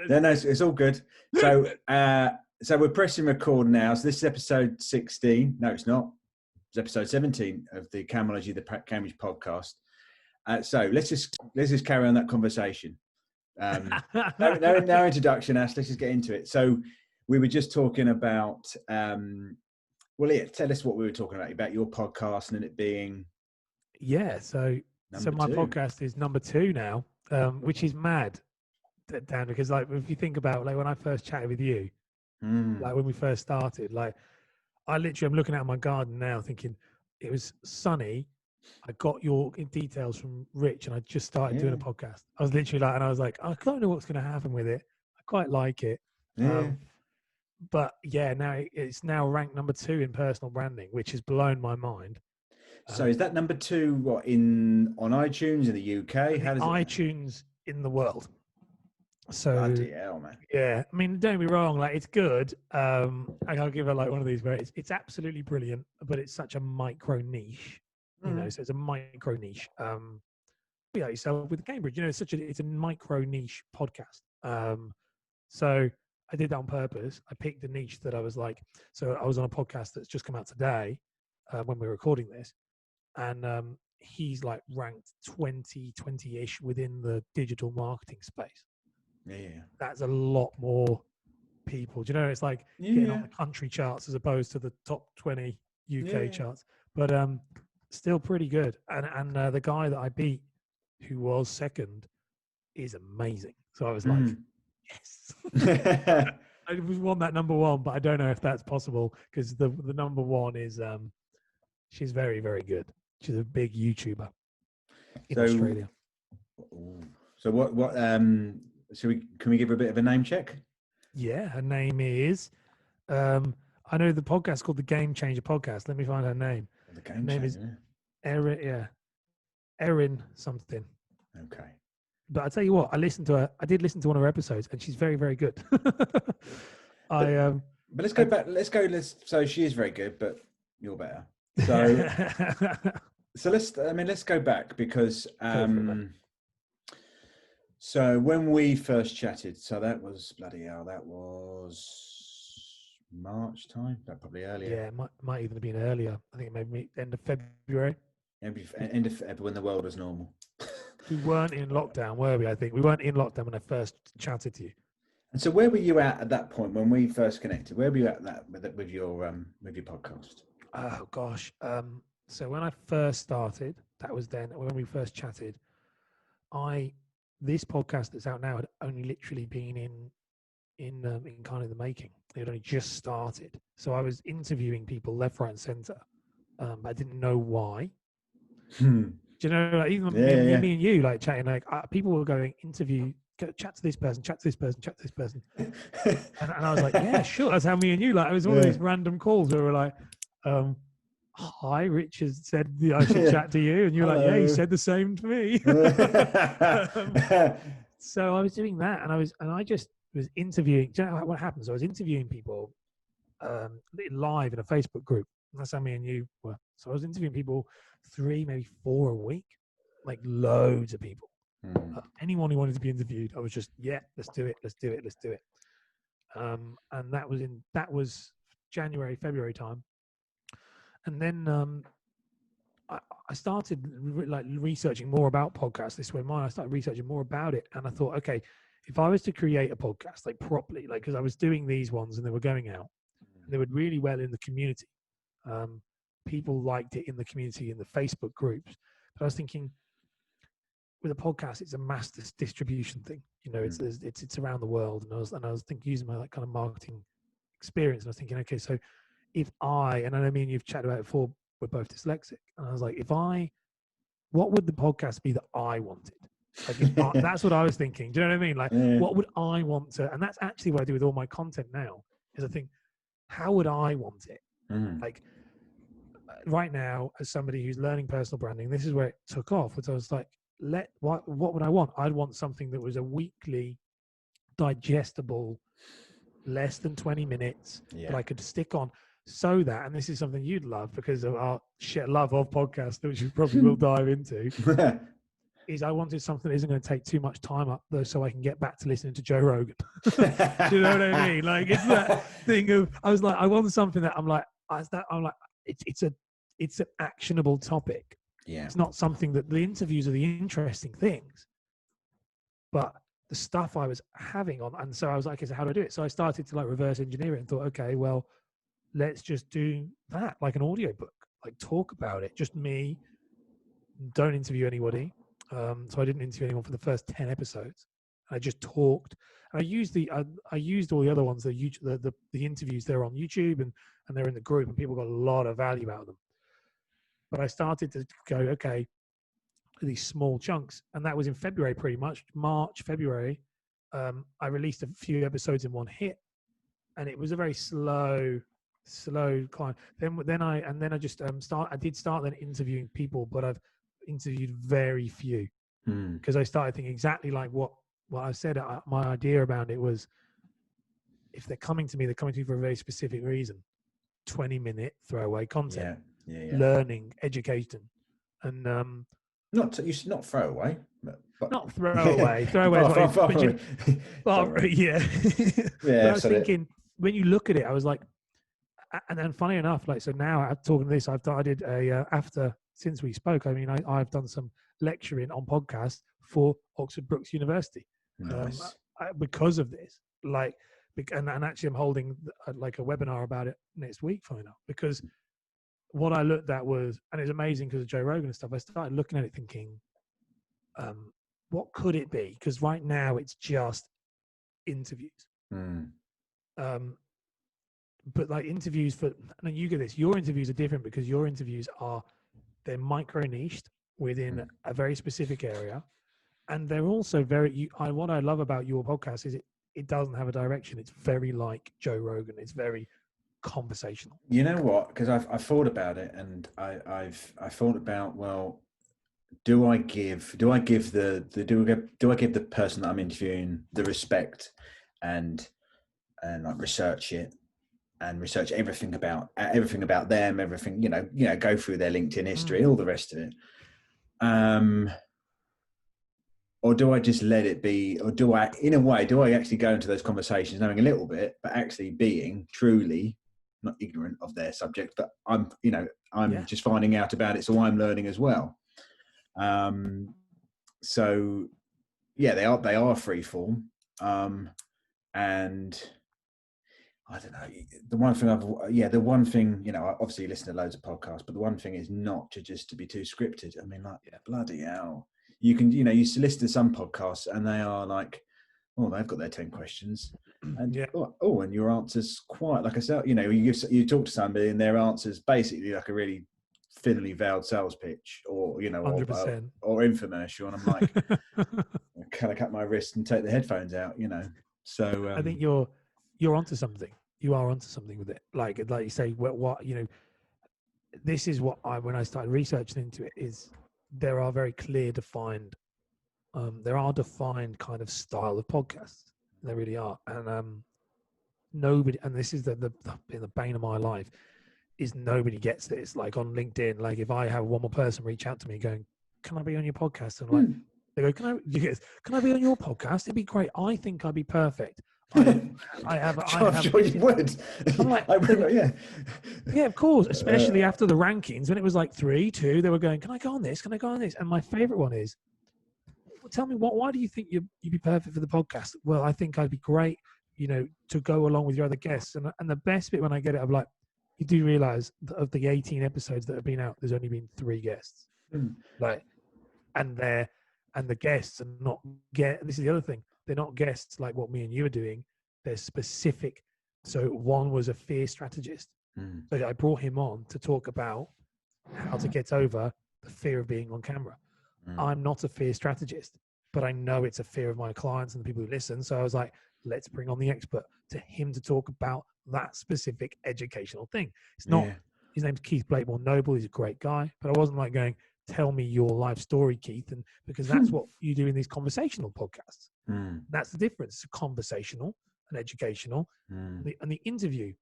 No, it's all good. So, so we're pressing record now. So this is episode 16. No, it's not. It's episode 17 of the Camology, the Cambridge podcast. So let's just carry on that conversation. No introduction, Ash. Let's just get into it. So we were just talking about. Tell us what we were talking about your podcast and it being. Yeah. So my podcast is number 2 now, which is mad, Dan, because like if you think about like when I first chatted with you, like when we first started, like I'm looking at my garden now thinking it was sunny. I got your details from Rich and I just started doing a podcast. I was literally like, and I was like, I don't know what's going to happen with it. I quite like it. Yeah. But yeah, now it's now ranked number 2 in personal branding, which has blown my mind. So is that number 2 on iTunes in the UK? How does iTunes in the world? So bloody hell, man. Yeah, I mean, don't be wrong. Like, it's good. I'll give it like one of these where it's absolutely brilliant, but it's such a micro niche. You know, so it's a micro niche. Yeah, yourself with Cambridge. You know, it's a micro niche podcast. So I did that on purpose. I picked a niche that I was like. So I was on a podcast that's just come out today when we're recording this, and he's like ranked 20-ish within the digital marketing space. Yeah, that's a lot more people. Do you know? It's like getting on the country charts as opposed to the top 20 UK charts, but still pretty good. And the guy that I beat, who was second, is amazing. So I was like, yes. I won that number 1, but I don't know if that's possible because the number 1 is she's very, very good. She's a big YouTuber in Australia. So what can we give her a bit of a name check? Yeah, her name is I know the podcast called the Game Changer Podcast. Let me find her name. Her name is Erin. Yeah, Erin something. Okay. But I tell you what, I did listen to one of her episodes, and she's very, very good. But let's go back. So she is very good, but you're better. So let's go back because so when we first chatted, so that was bloody hell. That was March time. That probably earlier. Yeah, it might even have been earlier. I think maybe end of February. End of February when the world was normal. We weren't in lockdown, were we? I think we weren't in lockdown when I first chatted to you. And so, where were you at that point when we first connected? Where were you at with your podcast? Oh gosh. So when I first started, that was then when we first chatted. This podcast that's out now had only literally been in kind of the making. It had only just started. So I was interviewing people left, right, and centre. But I didn't know why. Do you know, like even me and you, like chatting, like people were going chat to this person, chat to this person, chat to this person, and I was like, yeah, sure. That's how me and you, like, it was one of these random calls where we're like, hi, Richard said I should chat to you, and you're like, yeah, he said the same to me. So I was doing that, and I just was interviewing. Do you know what happens? I was interviewing people live in a Facebook group. That's how me and you were. So I was interviewing people 3, maybe 4 a week, like loads of people. Anyone who wanted to be interviewed, I was just, let's do it. And that was January, February time. And then I started researching more about podcasts. This way, I started researching more about it, and I thought, okay, if I was to create a podcast like properly, like because I was doing these ones and they were going out, and they were really well in the community. People liked it in the community, in the Facebook groups. But I was thinking, with a podcast, it's a mass distribution thing. You know, it's around the world, and I was thinking, using my kind of marketing experience, and I was thinking, okay, so if and I mean you've chatted about it before, we're both dyslexic, and I was like, what would the podcast be that I wanted? Like, that's what I was thinking. Do you know what I mean? Like, what would I want to? And that's actually what I do with all my content now. Is I think, how would I want it? Like, right now, as somebody who's learning personal branding, this is where it took off. Which I was like, what would I want? I'd want something that was a weekly, digestible, less than 20 minutes that I could stick on. So that, and this is something you'd love because of our love of podcasts, which we probably will dive into. is I wanted something that isn't going to take too much time up, though, so I can get back to listening to Joe Rogan. Do you know what I mean? Like, it's that thing of, I was like, I want something that I'm like, it's an actionable topic. Yeah. It's not something that the interviews are the interesting things, but the stuff I was having on, and so I was like, okay, so how do I do it? So I started to like reverse engineer it and thought, okay, well, let's just do that, like an audio book, like talk about it, just me, don't interview anybody. So I didn't interview anyone for the first 10 episodes. I just talked. And I used all the other ones, the interviews. They're on YouTube and they're in the group, and people got a lot of value out of them. But I started to go, okay, these small chunks, and that was in February, pretty much March, February. I released a few episodes in one hit, and it was a very slow climb. Then I just I did start then interviewing people, but I've interviewed very few because I started thinking exactly like what I said. My idea about it was, if they're coming to me, they're coming to me for a very specific reason. 20-minute throwaway content, learning, education, and you should not throw away, but not throwaway. Throwaway is what yeah. But I was thinking, when you look at it, I was like, and then funny enough, like, so now I'm talking this, I did a since we spoke, I mean, I've done some lecturing on podcasts for Oxford Brookes University. Nice. Because of this, like, and actually I'm holding like a webinar about it next week, funny enough, because what I looked at was, and it's amazing because of Joe Rogan and stuff, I started looking at it thinking, what could it be? Because right now it's just interviews. But like interviews and you get this, your interviews are different because your interviews they're micro niched within a very specific area. And they're also what I love about your podcast is it doesn't have a direction. It's very like Joe Rogan. It's very conversational. You know what? Because I've thought about it, and I've thought about, well, do I give the person that I'm interviewing the respect and like research it and research everything about them, everything, go through their LinkedIn history, all the rest of it. Or do I just let it be? Or do I actually go into those conversations knowing a little bit, but actually being truly not ignorant of their subject, but I'm just finding out about it, so I'm learning as well. So yeah, they are free form, and I don't know. The one thing I obviously listen to loads of podcasts, but the one thing is not to be too scripted. I mean, like, bloody hell. You can, you listen to some podcasts and they are like, oh, they've got their 10 questions. And and your answer's quite, like I said, you talk to somebody and their answer's basically like a really thinly veiled sales pitch or, 100%. or infomercial. And I'm like, can I cut my wrist and take the headphones out, So I think you're onto something. You are onto something with it. Like you say, what this is what when I started researching into it, is there are very clear defined kind of style of podcasts. There really are. And nobody, and this is the bane of my life, is nobody gets this. Like on LinkedIn, like if I have one more person reach out to me going, can I be on your podcast? And like, they go, can I be on your podcast? It'd be great. I think I'd be perfect. I'm sure you would. I'm like, yeah, of course. Especially after the rankings, when it was like 3-2, they were going, "Can I go on this? Can I go on this?" And my favorite one is, "Tell me why do you think you'd be perfect for the podcast?" Well, I think I'd be great, to go along with your other guests. And the best bit when I get it, I'm like, you do realize that of the 18 episodes that have been out, there's only been 3 guests. Like, and the guests are not this is the other thing. They're not guests like what me and you are doing. They're specific. So one was a fear strategist. So I brought him on to talk about how to get over the fear of being on camera. I'm not a fear strategist, but I know it's a fear of my clients and the people who listen. So I was like, let's bring on the expert to him to talk about that specific educational thing. It's not, his name's Keith Blakemore Noble. He's a great guy, but I wasn't like going, tell me your life story, Keith. And because that's what you do in these conversational podcasts. That's the difference. It's a conversational and educational and the interview.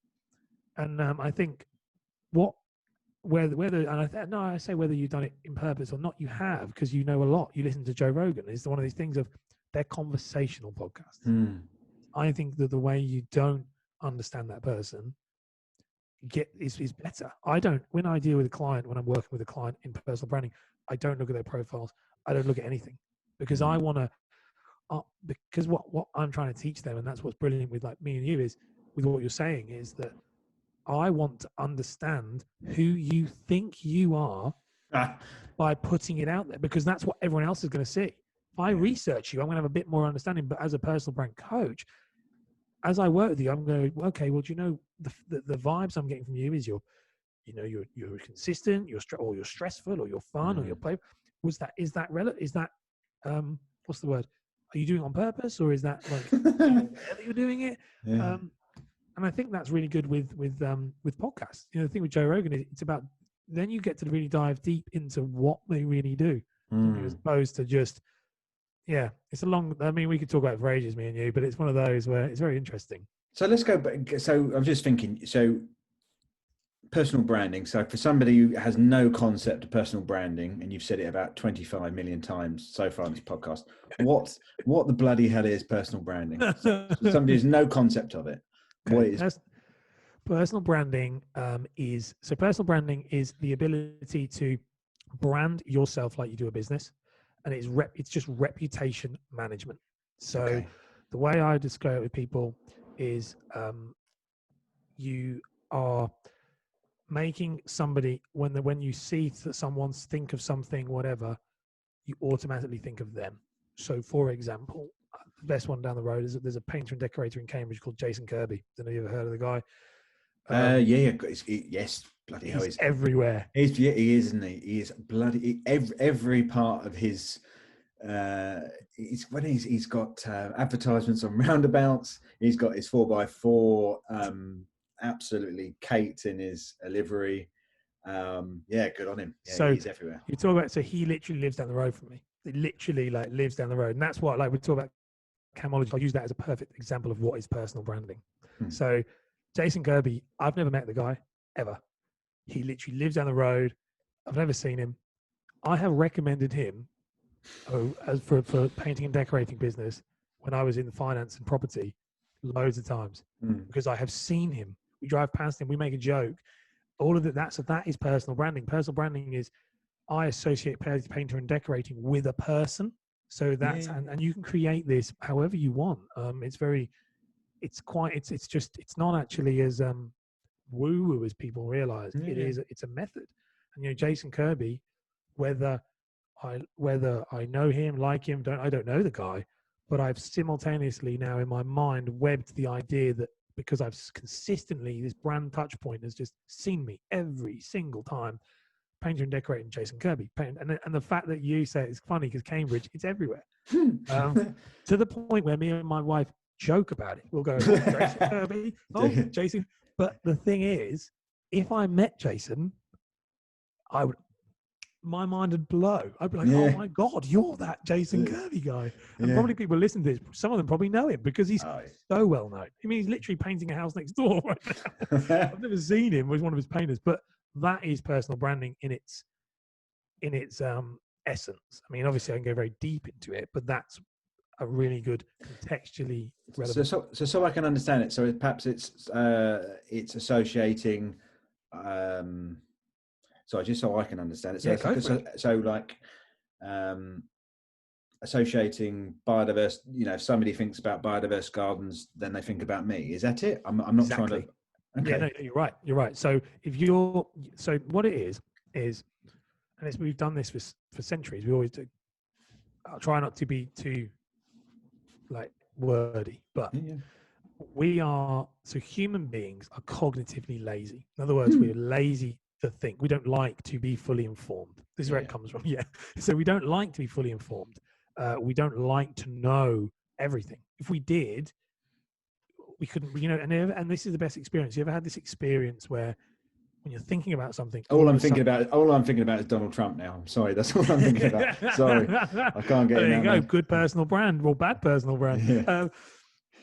And I think what I say whether you've done it in purpose or not, you have, because you know a lot. You listen to Joe Rogan. It's one of these things of they're conversational podcasts. I think that the way you don't understand that person is better. When I deal with a client, when I'm working with a client in personal branding, I don't look at their profiles. I don't look at anything, because I want to, because what I'm trying to teach them, and that's what's brilliant with like me and you, is with what you're saying, is that I want to understand who you think you are by putting it out there, because that's what everyone else is going to see. If I research you, I'm going to have a bit more understanding. But as a personal brand coach, as I work with you, I'm going, okay, well, do you know the vibes I'm getting from you is you're consistent, or you're stressful, or you're fun, or you're play. Is that what's the word? Are you doing it on purpose, or is that like that you're doing it? Yeah. And I think that's really good with podcasts. The thing with Joe Rogan is it's about, then you get to really dive deep into what they really do, as opposed to just, it's a long, I mean, we could talk about it for ages, me and you, but it's one of those where it's very interesting. So let's go back. So I'm just thinking, so personal branding. So for somebody who has no concept of personal branding, and you've said it about 25 million times so far on this podcast, what the bloody hell is personal branding? So somebody who's no concept of it. Okay. What is personal branding? Personal branding is the ability to brand yourself like you do a business, and it's just reputation management. So the way I describe it with people is you are making somebody, when you see that someone's think of something, whatever, you automatically think of them. So for example, the best one down the road is that there's a painter and decorator in Cambridge called Jason Kirby. Don't know if you've ever heard of the guy. Yes, bloody hell, he's everywhere. He is, isn't he? He is bloody every part of his. He's got advertisements on roundabouts. He's got his 4x4. Absolutely, Kate in his livery. Good on him. Yeah, so he's everywhere. You talk about, so he literally lives down the road from me. He literally lives down the road, and that's what we talk about Camology. I'll use that as a perfect example of what is personal branding. So Jason Kirby, I've never met the guy ever. He literally lives down the road. I've never seen him. I have recommended him as for painting and decorating business when I was in finance and property loads of times, because I have seen him. We drive past him, we make a joke. All of that is personal branding. Personal branding is, I associate painter and decorating with a person. So that's and you can create this however you want. It's not actually as woo-woo as people realize. It's a method. And Jason Kirby, whether I know him, like him, I don't know the guy, but I've simultaneously now in my mind webbed the idea that because I've consistently, this brand touch point has just seen me every single time, painter and decorating Jason Kirby. And the fact that you say it's funny because Cambridge, it's everywhere. To the point where me and my wife joke about it. We'll go, Jason Kirby, Jason. But the thing is, if I met Jason, my mind would blow. I'd be like, oh my God, you're that Jason Kirby guy. And probably people listen to this, some of them probably know him because he's so well known. I mean, he's literally painting a house next door right now. I've never seen him as one of his painters, but that is personal branding in its essence. I mean, obviously I can go very deep into it, but that's a really good contextually relevant. So I can understand it. So perhaps it's associating, just so I can understand it. Associating biodiverse. If somebody thinks about biodiverse gardens, then they think about me. Is that it? I'm not trying to. Okay. Yeah, no, you're right. So what it is, and we've done this for centuries. We always do. I'll try not to be too wordy, but human beings are cognitively lazy. In other words, we're lazy to think. We don't like to be fully informed. This is where it comes from. Yeah. So we don't like to be fully informed. We don't like to know everything. If we did, we couldn't, and this is the best experience. You ever had this experience where when you're thinking about something, all I'm thinking about is Donald Trump now. I'm sorry. That's all I'm thinking about. Sorry. I can't get there in you that go. man. Good personal brand or bad personal brand. Yeah.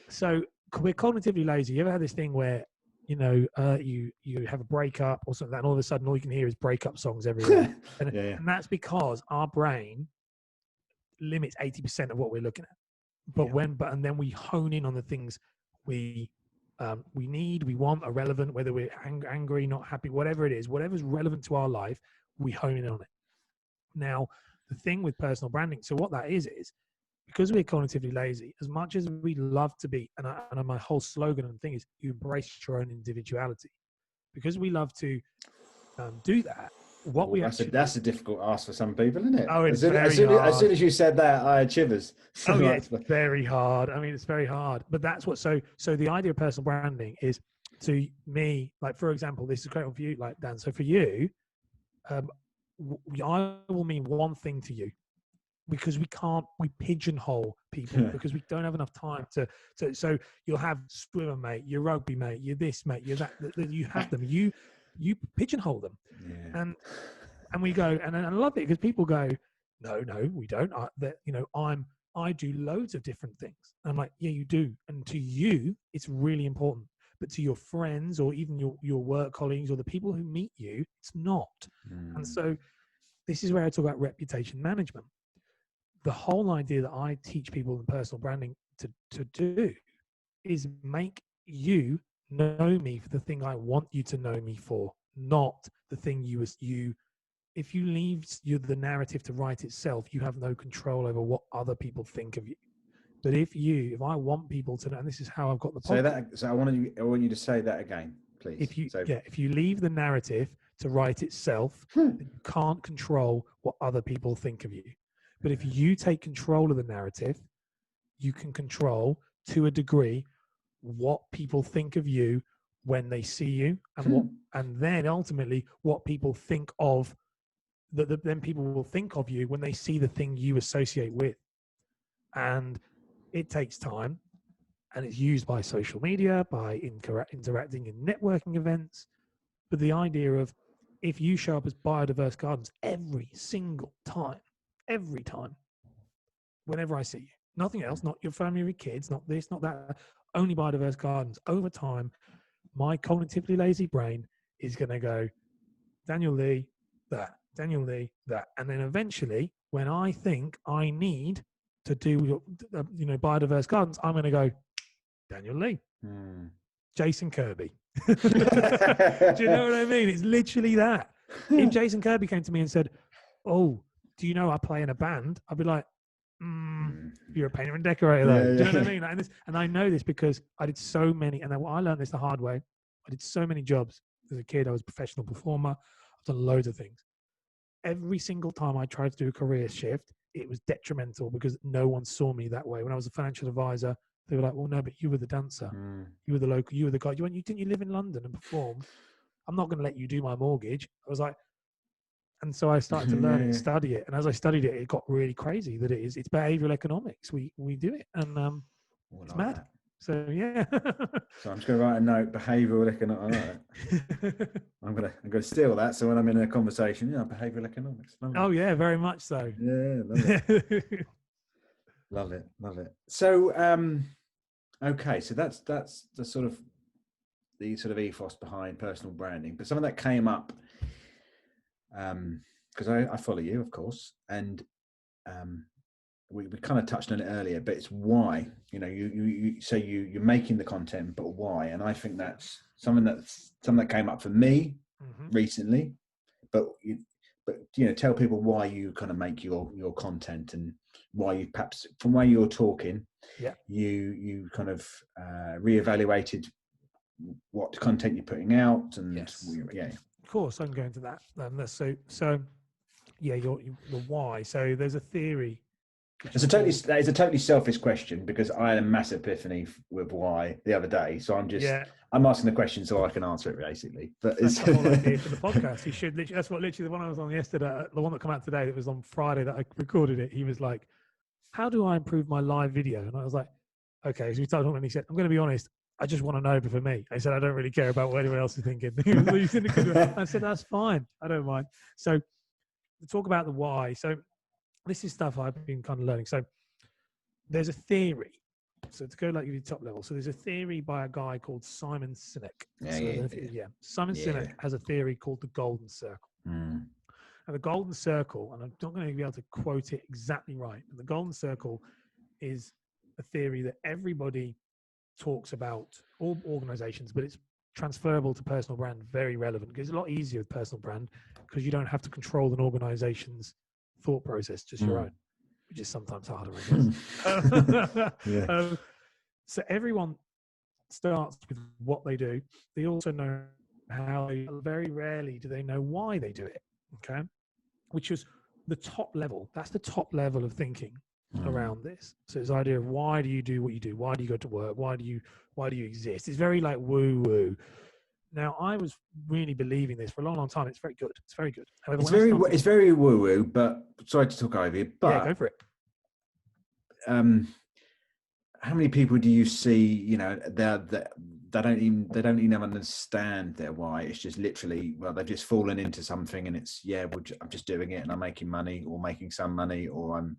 So we're cognitively lazy. You ever had this thing where you have a breakup or something, and all of a sudden all you can hear is breakup songs everywhere. And, Yeah. and that's because our brain limits 80% of what we're looking at. And then we hone in on the things we need, we want, are relevant, whether we're angry, not happy, whatever it is, whatever's relevant to our life, we hone in on it. Now, the thing with personal branding, so what that is because we're cognitively lazy, as much as we love to be, and my whole slogan and thing is, you embrace your own individuality. Because we love to do that, that's a difficult ask for some people, isn't it? Oh, it's as soon as you said that, I had shivers. Oh yeah, it's very hard. I mean, it's very hard. But that's what. So the idea of personal branding is, to me, like, for example, this is great for you, like, Dan. So for you, I will mean one thing to you, because we pigeonhole people because we don't have enough time to. So you'll have swimmer mate, your rugby mate, you're this mate, you're that. You have them. You pigeonhole them. Yeah. And we go, and I love it because people go, no, we don't. I do loads of different things. I'm like, yeah, you do. And to you, it's really important. But to your friends or even your work colleagues or the people who meet you, it's not. And so this is where I talk about reputation management. The whole idea that I teach people in personal branding to do is make you know me for the thing I want you to know me for, not the thing you. If you leave the narrative to write itself, you have no control over what other people think of you. But if I want people to know, and this is how I've got the podcast. So I want you to say that again, please. If you leave the narrative to write itself, then you can't control what other people think of you. But if you take control of the narrative, you can control, to a degree, what people think of you when they see you, and then ultimately what people think of. Then people will think of you when they see the thing you associate with. And it takes time, and it's used by social media, by interacting in networking events. But the idea of, if you show up as Biodiverse Gardens every single time, whenever I see you, nothing else, not your family or your kids, not this, not that, only Biodiverse Gardens, over time, my cognitively lazy brain is going to go, Daniel Lee, that. Daniel Lee, that. And then eventually, when I think I need to do, Biodiverse Gardens, I'm going to go, Daniel Lee, Jason Kirby. Do you know what I mean? It's literally that. If Jason Kirby came to me and said, oh, do you know I play in a band? I'd be like, you're a painter and decorator, though. Do you know what I mean? And I know this because I did so many, and I learned this the hard way. I did so many jobs as a kid. I was a professional performer. I've done loads of things. Every single time I tried to do a career shift, it was detrimental because no one saw me that way. When I was a financial advisor, they were like, well, no, but you were the dancer. You were the local, you were the guy. Didn't you live in London and perform? I'm not going to let you do my mortgage. I was like, and so I started to learn and study it. And as I studied it, it got really crazy that it's behavioral economics. We do it, and it's mad. That. So yeah. So I'm just going to write a note: behavioural economics. I'm going to steal that. So when I'm in a conversation, behavioural economics. Oh yeah, very much so. Yeah, love it. love it. So okay, so that's the sort of ethos behind personal branding. But some of that came up because I follow you, of course, and we kind of touched on it earlier, but it's why, you say you're making the content, but why? And I think that's something that came up for me recently, but tell people why you kind of make your content, and why you, perhaps from where you're talking, you kind of reevaluated what content you're putting out, and of course I can go into that. So your why. So there's a theory. That is a totally selfish question, because I had a massive epiphany with why the other day. So I'm asking the question so I can answer it, basically. But that's the whole idea for the podcast. You should literally, that's what literally the one I was on yesterday, the one that came out today, that was on Friday that I recorded it. He was like, how do I improve my live video? And I was like, okay. So we started talking, and he said, I'm going to be honest, I just want to know for me. I said, I don't really care about what anyone else is thinking. I said, that's fine. I don't mind. So to talk about the why. So this is stuff I've been kind of learning. So there's a theory So to go like the top level. So there's a theory by a guy called Simon Sinek. Simon Sinek has a theory called the golden circle. Mm. And the golden circle, and I'm not going to be able to quote it exactly right, but the golden circle is a theory that everybody talks about, all organizations, but it's transferable to personal brand, very relevant, because it's a lot easier with personal brand because you don't have to control an organization's thought process, just your own, which is sometimes harder, I guess. So everyone starts with what they do. They also know how they, very rarely do they know why they do it. Okay. Which is the top level. That's the top level of thinking around this. So it's the idea of why do you do what you do? Why do you go to work? Why do you exist? It's very like woo woo. Now I was really believing this for a long, long time. It's very good. It's very good. However, it's very woo woo, but sorry to talk over you, but yeah, go for it. How many people do you see, you know, they don't even understand their why? It's just literally, well, they've just fallen into something and it's, I'm just doing it and I'm making money or making some money or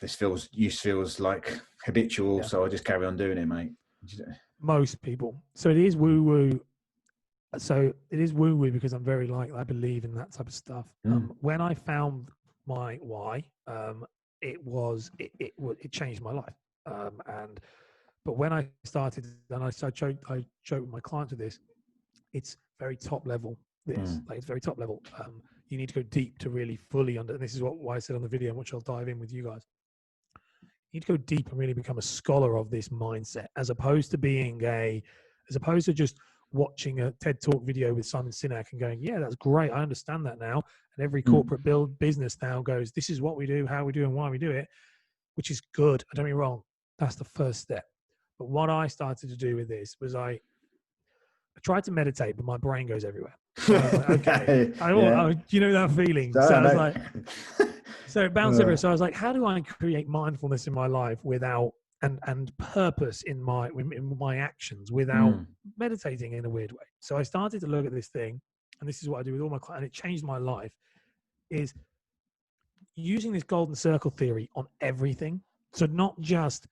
this feels like habitual. So I just carry on doing it, mate. Most people. So it is woo woo. So it is woo woo because I'm very I believe in that type of stuff. When I found my why, it changed my life. But when I started, and I joke with my clients with this, it's very top level. Like it's very top level. You need to go deep to really fully and this is why I said on the video, which I'll dive in with you guys. You need to go deep and really become a scholar of this mindset, as opposed to just watching a TED Talk video with Simon Sinek and going, yeah, that's great. I understand that now. And every corporate business now goes, this is what we do, how we do, and why we do it, which is good. Don't get me wrong. That's the first step. But what I started to do with this was I tried to meditate, but my brain goes everywhere. So I was like, okay. You know that feeling? So I was like, so it bounced everywhere. So I was like, how do I create mindfulness in my life without and purpose in my actions without meditating in a weird way? So I started to look at this thing, and this is what I do with all my clients, and it changed my life, is using this golden circle theory on everything. So not just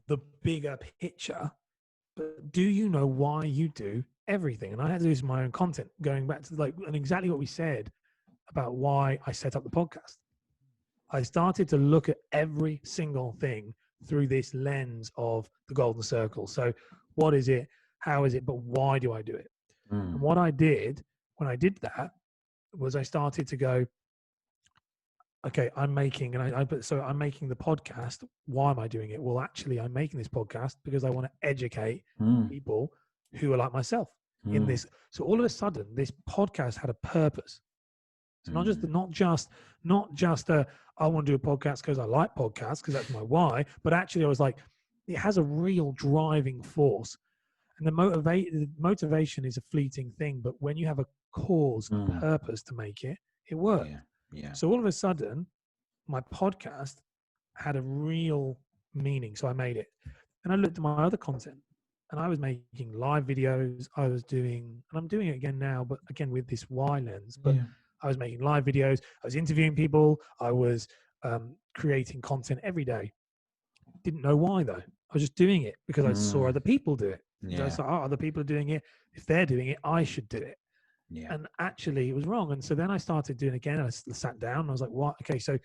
the bigger picture, but do you know why you do everything? And I had to do this in my own content, going back to and exactly what we said about why I set up the podcast. I started to look at every single thing through this lens of the golden circle. So what is it? How is it? But why do I do it? And what I did when I did that was I started to go, okay, I'm making the podcast. Why am I doing it? Well, actually, I'm making this podcast because I want to educate people who are like myself in this. So all of a sudden, this podcast had a purpose. So not just I want to do a podcast because I like podcasts because that's my why, but actually I was like, it has a real driving force. And the motivation is a fleeting thing, but when you have a cause, a purpose to make it, it worked. Yeah. So all of a sudden, my podcast had a real meaning. So I made it. And I looked at my other content and I was making live videos. I'm doing it again now, but again with this why lens. But I was making live videos. I was interviewing people. I was creating content every day. Didn't know why though. I was just doing it because I saw other people do it. So I was like, other people are doing it. If they're doing it, I should do it. Yeah. And actually it was wrong. And so then I started doing it again. I sat down and I was like, what? Okay, so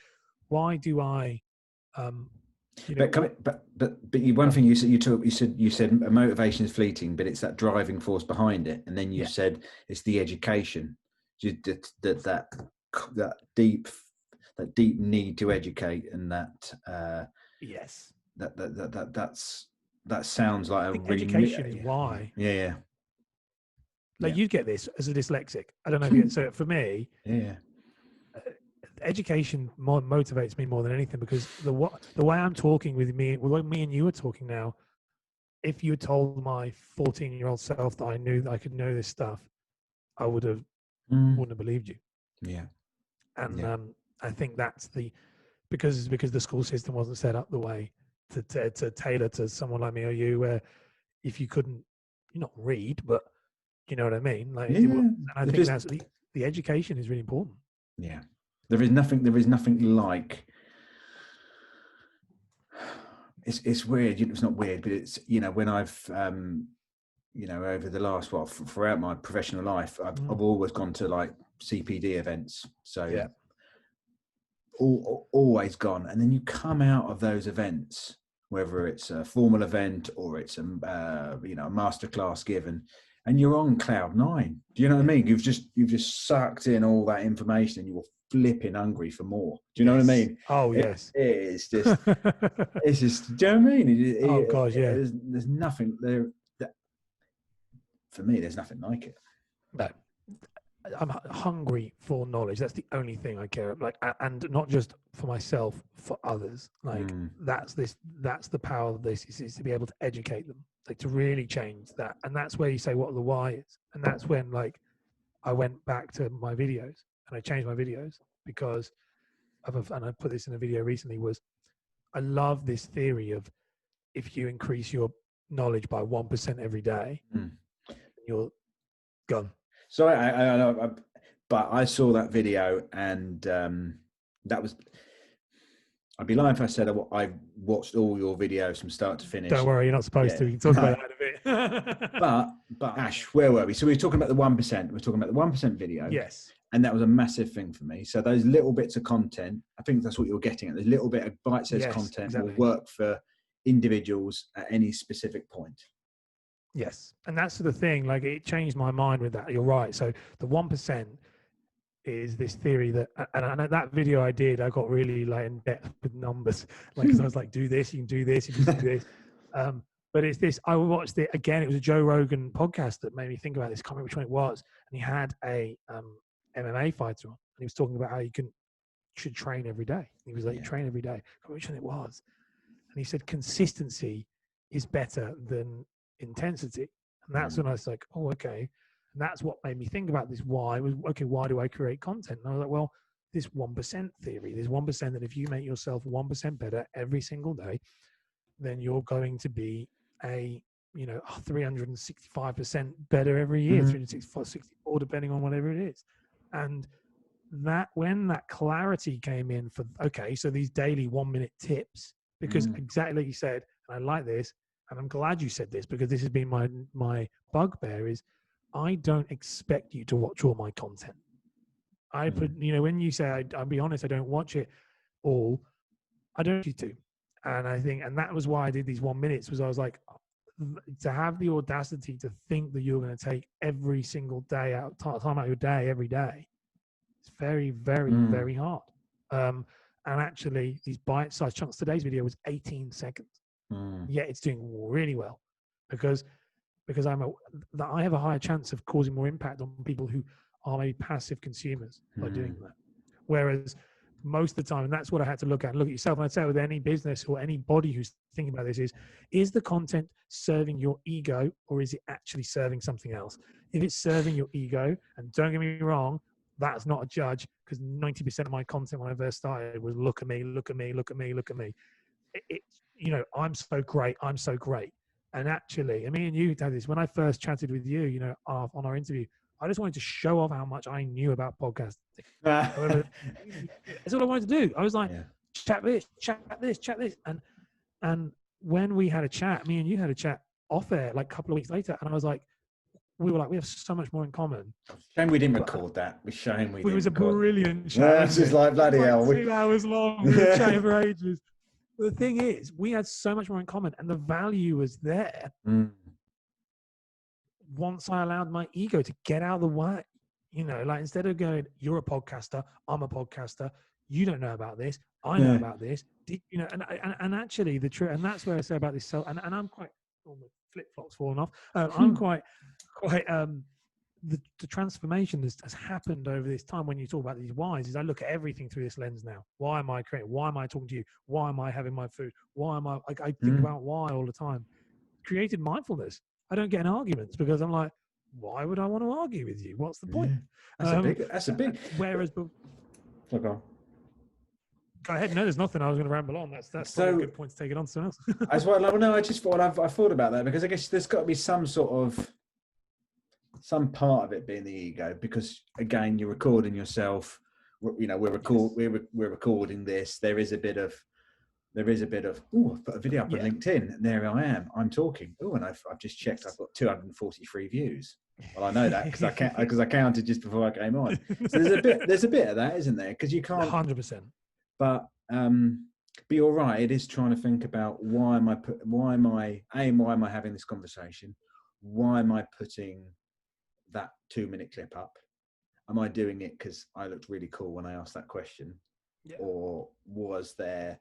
why do I, one thing you said motivation is fleeting, but it's that driving force behind it. And then you said it's the education, that deep need to educate, and that that sounds like education is why. Yeah. Like you get this as a dyslexic. I don't know if you get, so for me, education motivates me more than anything, because the way I'm talking with me and you are talking now, if you had told my 14-year-old self that I knew that I could know this stuff, I wouldn't have believed you. Yeah. And I think that's because the school system wasn't set up the way to tailor to someone like me or you, where if you couldn't, not read, but you know what I mean? Like, and I think that's the education is really important. Yeah. There is nothing like it's weird. It's not weird, but it's, when I've over the last throughout my professional life, I've always gone to like CPD events. So Yeah. Always gone, and then you come out of those events, whether it's a formal event or it's a a masterclass given, and you're on cloud nine. Do you know what I mean? You've just sucked in all that information, and you're flipping hungry for more. Do you know what I mean? Oh yes. It's just it's just. Do you know what I mean? Oh gosh, yeah. There's nothing there. For me, there's nothing like it. No. I'm hungry for knowledge. That's the only thing I care about. Like, and not just for myself, for others. Like that's the power of this is to be able to educate them, like to really change that. And that's where you say what the why is. And that's when like I went back to my videos and I changed my videos because and I put this in a video recently, was I love this theory of if you increase your knowledge by 1% every day, you're gone. So but I saw that video, and that was. I'd be lying if I said I watched all your videos from start to finish. Don't worry, you're not supposed to. You can talk about that a bit. but Ash, where were we? So we were talking about the 1%. We're talking about the 1% video. Yes. And that was a massive thing for me. So those little bits of content, I think that's what you're getting at. There's little bit of bite-sized content will work for individuals at any specific point. Yes. And that's the thing, like it changed my mind with that. You're right. So the 1% is this theory that, and that video I did, I got really like in depth with numbers, like, cause I was like, do this, you can do this, you can do this. But it's this, I watched it again. It was a Joe Rogan podcast that made me think about this. I can't remember which one it was. And he had a MMA fighter on, and he was talking about how you should train every day. He was like, you train every day. I can't remember which one it was. And he said, consistency is better than intensity. And that's when I was like, oh, okay. And that's what made me think about this. Why do I create content? And I was like, well, this 1% theory, this 1% that if you make yourself 1% better every single day, then you're going to be a 365% better every year, 364, 64, depending on whatever it is. And that when that clarity came in for, okay, so these daily 1-minute tips, because exactly like you said, and I like this, and I'm glad you said this because this has been my bugbear, is I don't expect you to watch all my content. I put, when you say, I'll be honest, I don't watch it all, I don't want you to. And I think, and that was why I did these 1 minutes, was I was like, to have the audacity to think that you're going to take every single day out, time out your day, every day, it's very, very, very hard. And actually, these bite-sized chunks, today's video was 18 seconds. Yet it's doing really well because I have a higher chance of causing more impact on people who are maybe passive consumers by doing that. Whereas most of the time, and that's what I had to look at yourself. And I'd say with any business or anybody who's thinking about this is the content serving your ego or is it actually serving something else? If it's serving your ego, and don't get me wrong, that's not a judge, because 90% of my content when I first started was look at me, look at me, look at me, look at me. It's, I'm so great. I'm so great. And actually, me and you had this, when I first chatted with you, on our interview, I just wanted to show off how much I knew about podcasting. That's all I wanted to do. I was like, chat this. And when we had a chat, me and you had a chat off air, like a couple of weeks later. And I was like, we have so much more in common. Shame we didn't record that. It was a brilliant chat. It's just like bloody hell. 2 hours long. We were chatting for ages. But the thing is, we had so much more in common, and the value was there. Once I allowed my ego to get out of the way, like instead of going, you're a podcaster, I'm a podcaster, you don't know about this, I know about this. And actually the truth, and that's where I say about this. So, and I'm quite, flip flops falling off. I'm quite. The transformation has happened over this time. When you talk about these whys, is I look at everything through this lens now. Why am I creating? Why am I talking to you? Why am I having my food? Why am I think about why all the time. Created mindfulness. I don't get in arguments because I'm like, why would I want to argue with you? What's the point? That's a big. Whereas, go ahead. No, there's nothing. I was going to ramble on. That's so, a good point to take it on to someone else. As well. No, I just thought I thought about that because I guess there's got to be some part of it being the ego, because again, you're recording yourself. We're recording this. There is a bit of there is a bit of, oh, I've put a video up on Yeah. LinkedIn, and there I am, I'm talking. Oh, and I've just checked, I've got 243 views. Well, I know that because I counted just before I came on. So there's a bit of that, isn't there? Because you can't 100%. But you're right. It is trying to think about why am I having this conversation? Why am I putting that 2-minute clip up? Am I doing it because I looked really cool when I asked that question, or was the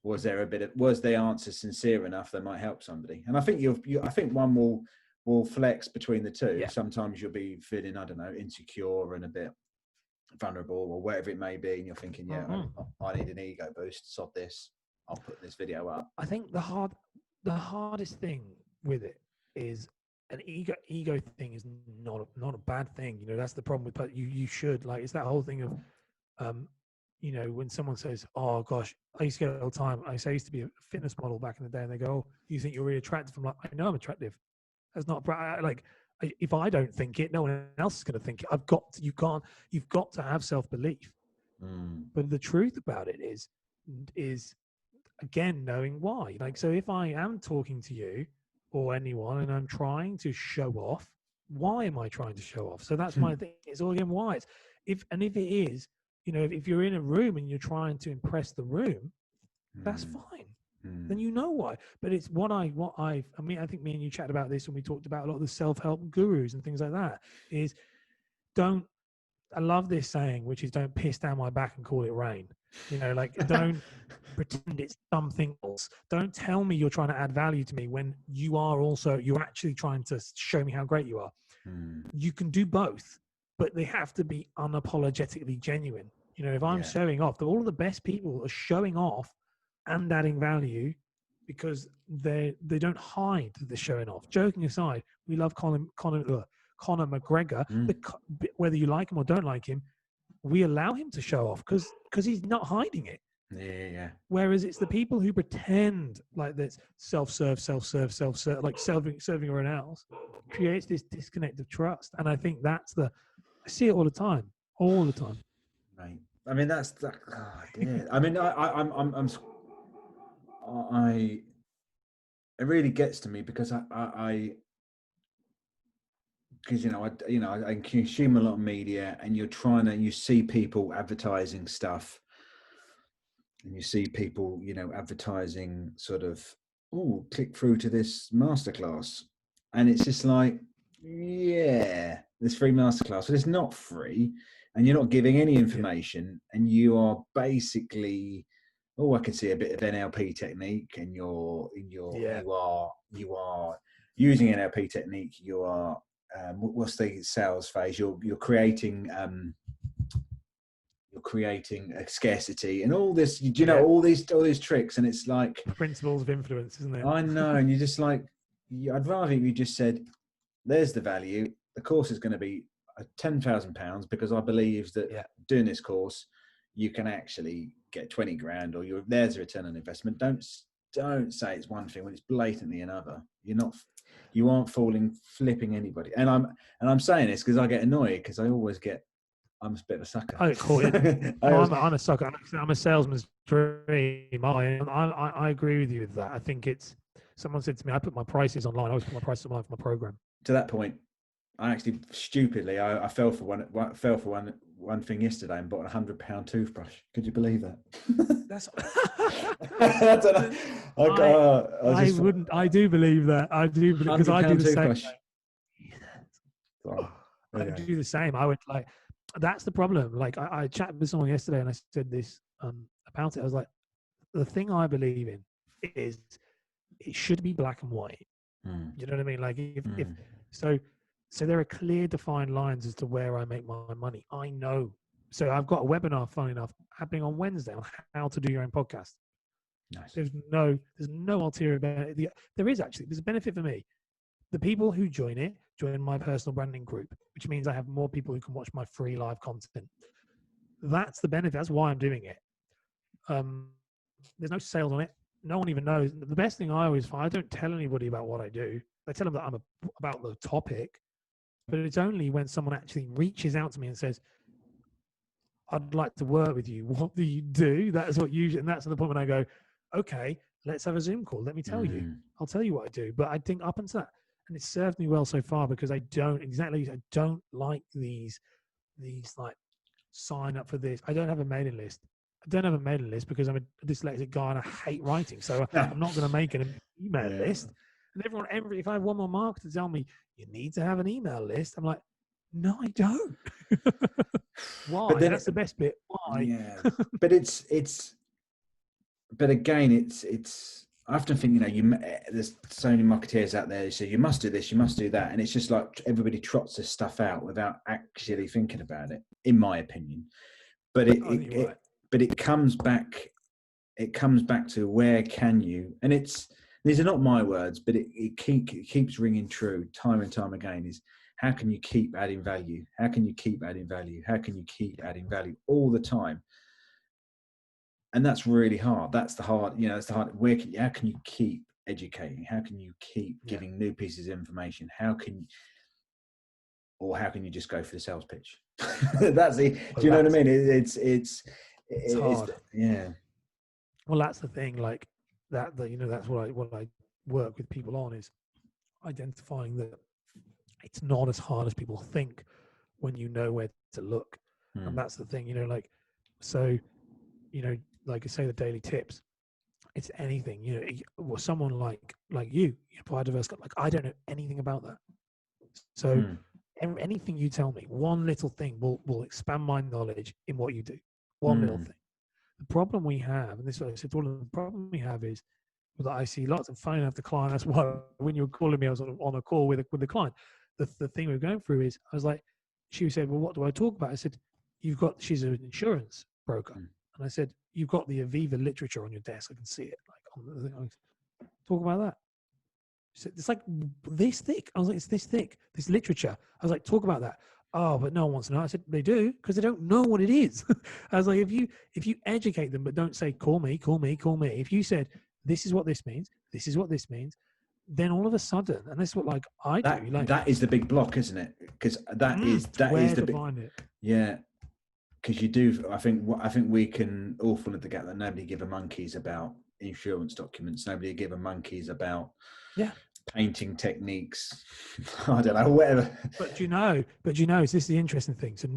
answer sincere enough that might help somebody? And I think I think one will flex between the two. Yeah. Sometimes you'll be feeling, I don't know, insecure and a bit vulnerable or whatever it may be, and you're thinking, I need an ego boost, sod this, I'll put this video up. I think the hardest thing with it is an ego thing is not a bad thing. That's the problem with, but you should, like, it's that whole thing of when someone says, oh gosh, I used to get it all the time. I used to be a fitness model back in the day, and they go, oh, you think you're really attractive? I'm like, I know I'm attractive. That's not like, if I don't think it, no one else is going to think it. You've got to have self-belief. But the truth about it is again, knowing why. Like, so if I am talking to you or anyone and I'm trying to show off, why am I trying to show off? So that's my thing. It's all again why. If it is, if you're in a room and you're trying to impress the room, that's fine. Then you know why. But it's I think me and you chatted about this when we talked about a lot of the self-help gurus and things like that, is I love this saying, which is don't piss down my back and call it rain. Like, don't pretend it's something else. Don't tell me you're trying to add value to me when you're actually trying to show me how great you are. You can do both, but they have to be unapologetically genuine. If I'm showing off, all of the best people are showing off and adding value because they don't hide that they're showing off. Joking aside, we love Conor McGregor. Whether you like him or don't like him, we allow him to show off because he's not hiding it. Yeah. Whereas it's the people who pretend like that's self-serve, like serving everyone else, creates this disconnect of trust. And I think I see it all the time. Right. I mean, that's that. Oh, dear. I mean, it really gets to me because I consume a lot of media, and you see people advertising stuff, and you see people, advertising sort of, click through to this masterclass, and it's just like, this free masterclass, but it's not free, and you're not giving any information, and you are basically, I can see a bit of NLP technique, and you are using NLP technique. You are what's the sales phase? You're creating a scarcity and all this. All these tricks, and it's like principles of influence, isn't it? I know, and you're just like, I'd rather you just said, "There's the value. The course is going to be £10,000 because I believe that doing this course, you can actually get 20 grand, or there's a return on investment." Don't say it's one thing when it's blatantly another. You aren't flipping anybody. And I'm saying this because I get annoyed because I'm a bit of a sucker. I call it. I'm a sucker. I'm a salesman's dream. I agree with you with that. I think someone said to me, I put my prices online. I always put my prices online for my program. To that point, I actually stupidly I fell for one thing yesterday and bought a £100 toothbrush. Could you believe that? That's. I do believe that. I do, because I do the same. I do the same. I would like. That's the problem. Like, I chatted with someone yesterday and I said this about it. I was like, the thing I believe in is it should be black and white. You know what I mean? Like, if so there are clear defined lines as to where I make my money. I know. So I've got a webinar, funny enough, happening on Wednesday on how to do your own podcast. Nice. There's no ulterior benefit. There's a benefit for me. The people who join my personal branding group, which means I have more people who can watch my free live content. That's the benefit. That's why I'm doing it. There's no sales on it. No one even knows. The best thing I always find, I don't tell anybody about what I do. I tell them that I'm about the topic, but it's only when someone actually reaches out to me and says, I'd like to work with you. What do you do? That's what usually, and that's the point when I go, okay, let's have a Zoom call. Let me tell you. Mm. I'll tell you what I do. But I think up until that, and it's served me well so far because I don't like these like sign up for this. I don't have a mailing list. I don't have a mailing list because I'm a dyslexic guy and I hate writing. So I'm not going to make an email Yeah. list. And if I have one more marketer tell me you need to have an email list, I'm like, no, I don't. Why? But then That's the best bit. Why? Yeah, but but again, it's. I often think, there's so many marketeers out there who say you must do this, you must do that, and it's just like everybody trots this stuff out without actually thinking about it, in my opinion. But it comes back. It comes back to where can you, and these are not my words, but it keeps ringing true time and time again. Is how can you keep adding value? How can you keep adding value? How can you keep adding value all the time? And that's really hard. That's the hard. It's the hard. How can you keep educating? How can you keep giving new pieces of information? How can you just go for the sales pitch? That's the. Do you know what I mean? It's hard. Yeah. Well, that's the thing. Like that. That's what I work with people on is identifying that it's not as hard as people think when you know where to look. And that's the thing. Like I say, the daily tips. It's anything. Or someone like you, biodiverse. Like I don't know anything about that. So anything you tell me, one little thing will expand my knowledge in what you do. One little thing. The problem we have, and this is what I said, the problem we have is that I see lots of phone after client. That's why when you were calling me, I was on a call with the client. The thing we were going through is, I was like, she said, well, what do I talk about? I said, she's an insurance broker. And I said, you've got the Aviva literature on your desk. I can see it. Talk about that. She said, it's like this thick. I was like, it's this thick, this literature. I was like, talk about that. Oh, but no one wants to know. I said, they do, because they don't know what it is. I was like, if you educate them, but don't say, call me. If you said, this is what this means, then all of a sudden, and this is what I do. That is the big block, isn't it? Because that is the big. Find it. Yeah. Because you do, I think we can all fall into the gap that nobody give a monkeys about insurance documents. Nobody give a monkeys about painting techniques. I don't know, whatever. But is this the interesting thing? So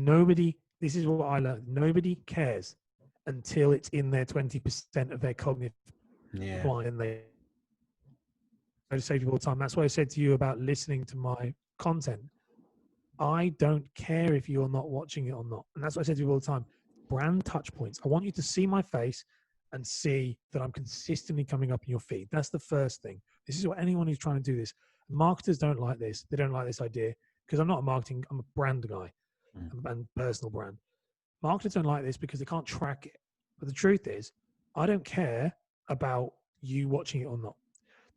this is what I learned. Nobody cares until it's in their 20% of their cognitive line. And I just say people all the time. That's why I said to you about listening to my content. I don't care if you're not watching it or not. And that's what I say to you all the time. Brand touch points. I want you to see my face and see that I'm consistently coming up in your feed. That's the first thing. This is what anyone who's trying to do this. Marketers don't like this. They don't like this idea because I'm a brand guy and personal brand. Marketers don't like this because they can't track it. But the truth is, I don't care about you watching it or not.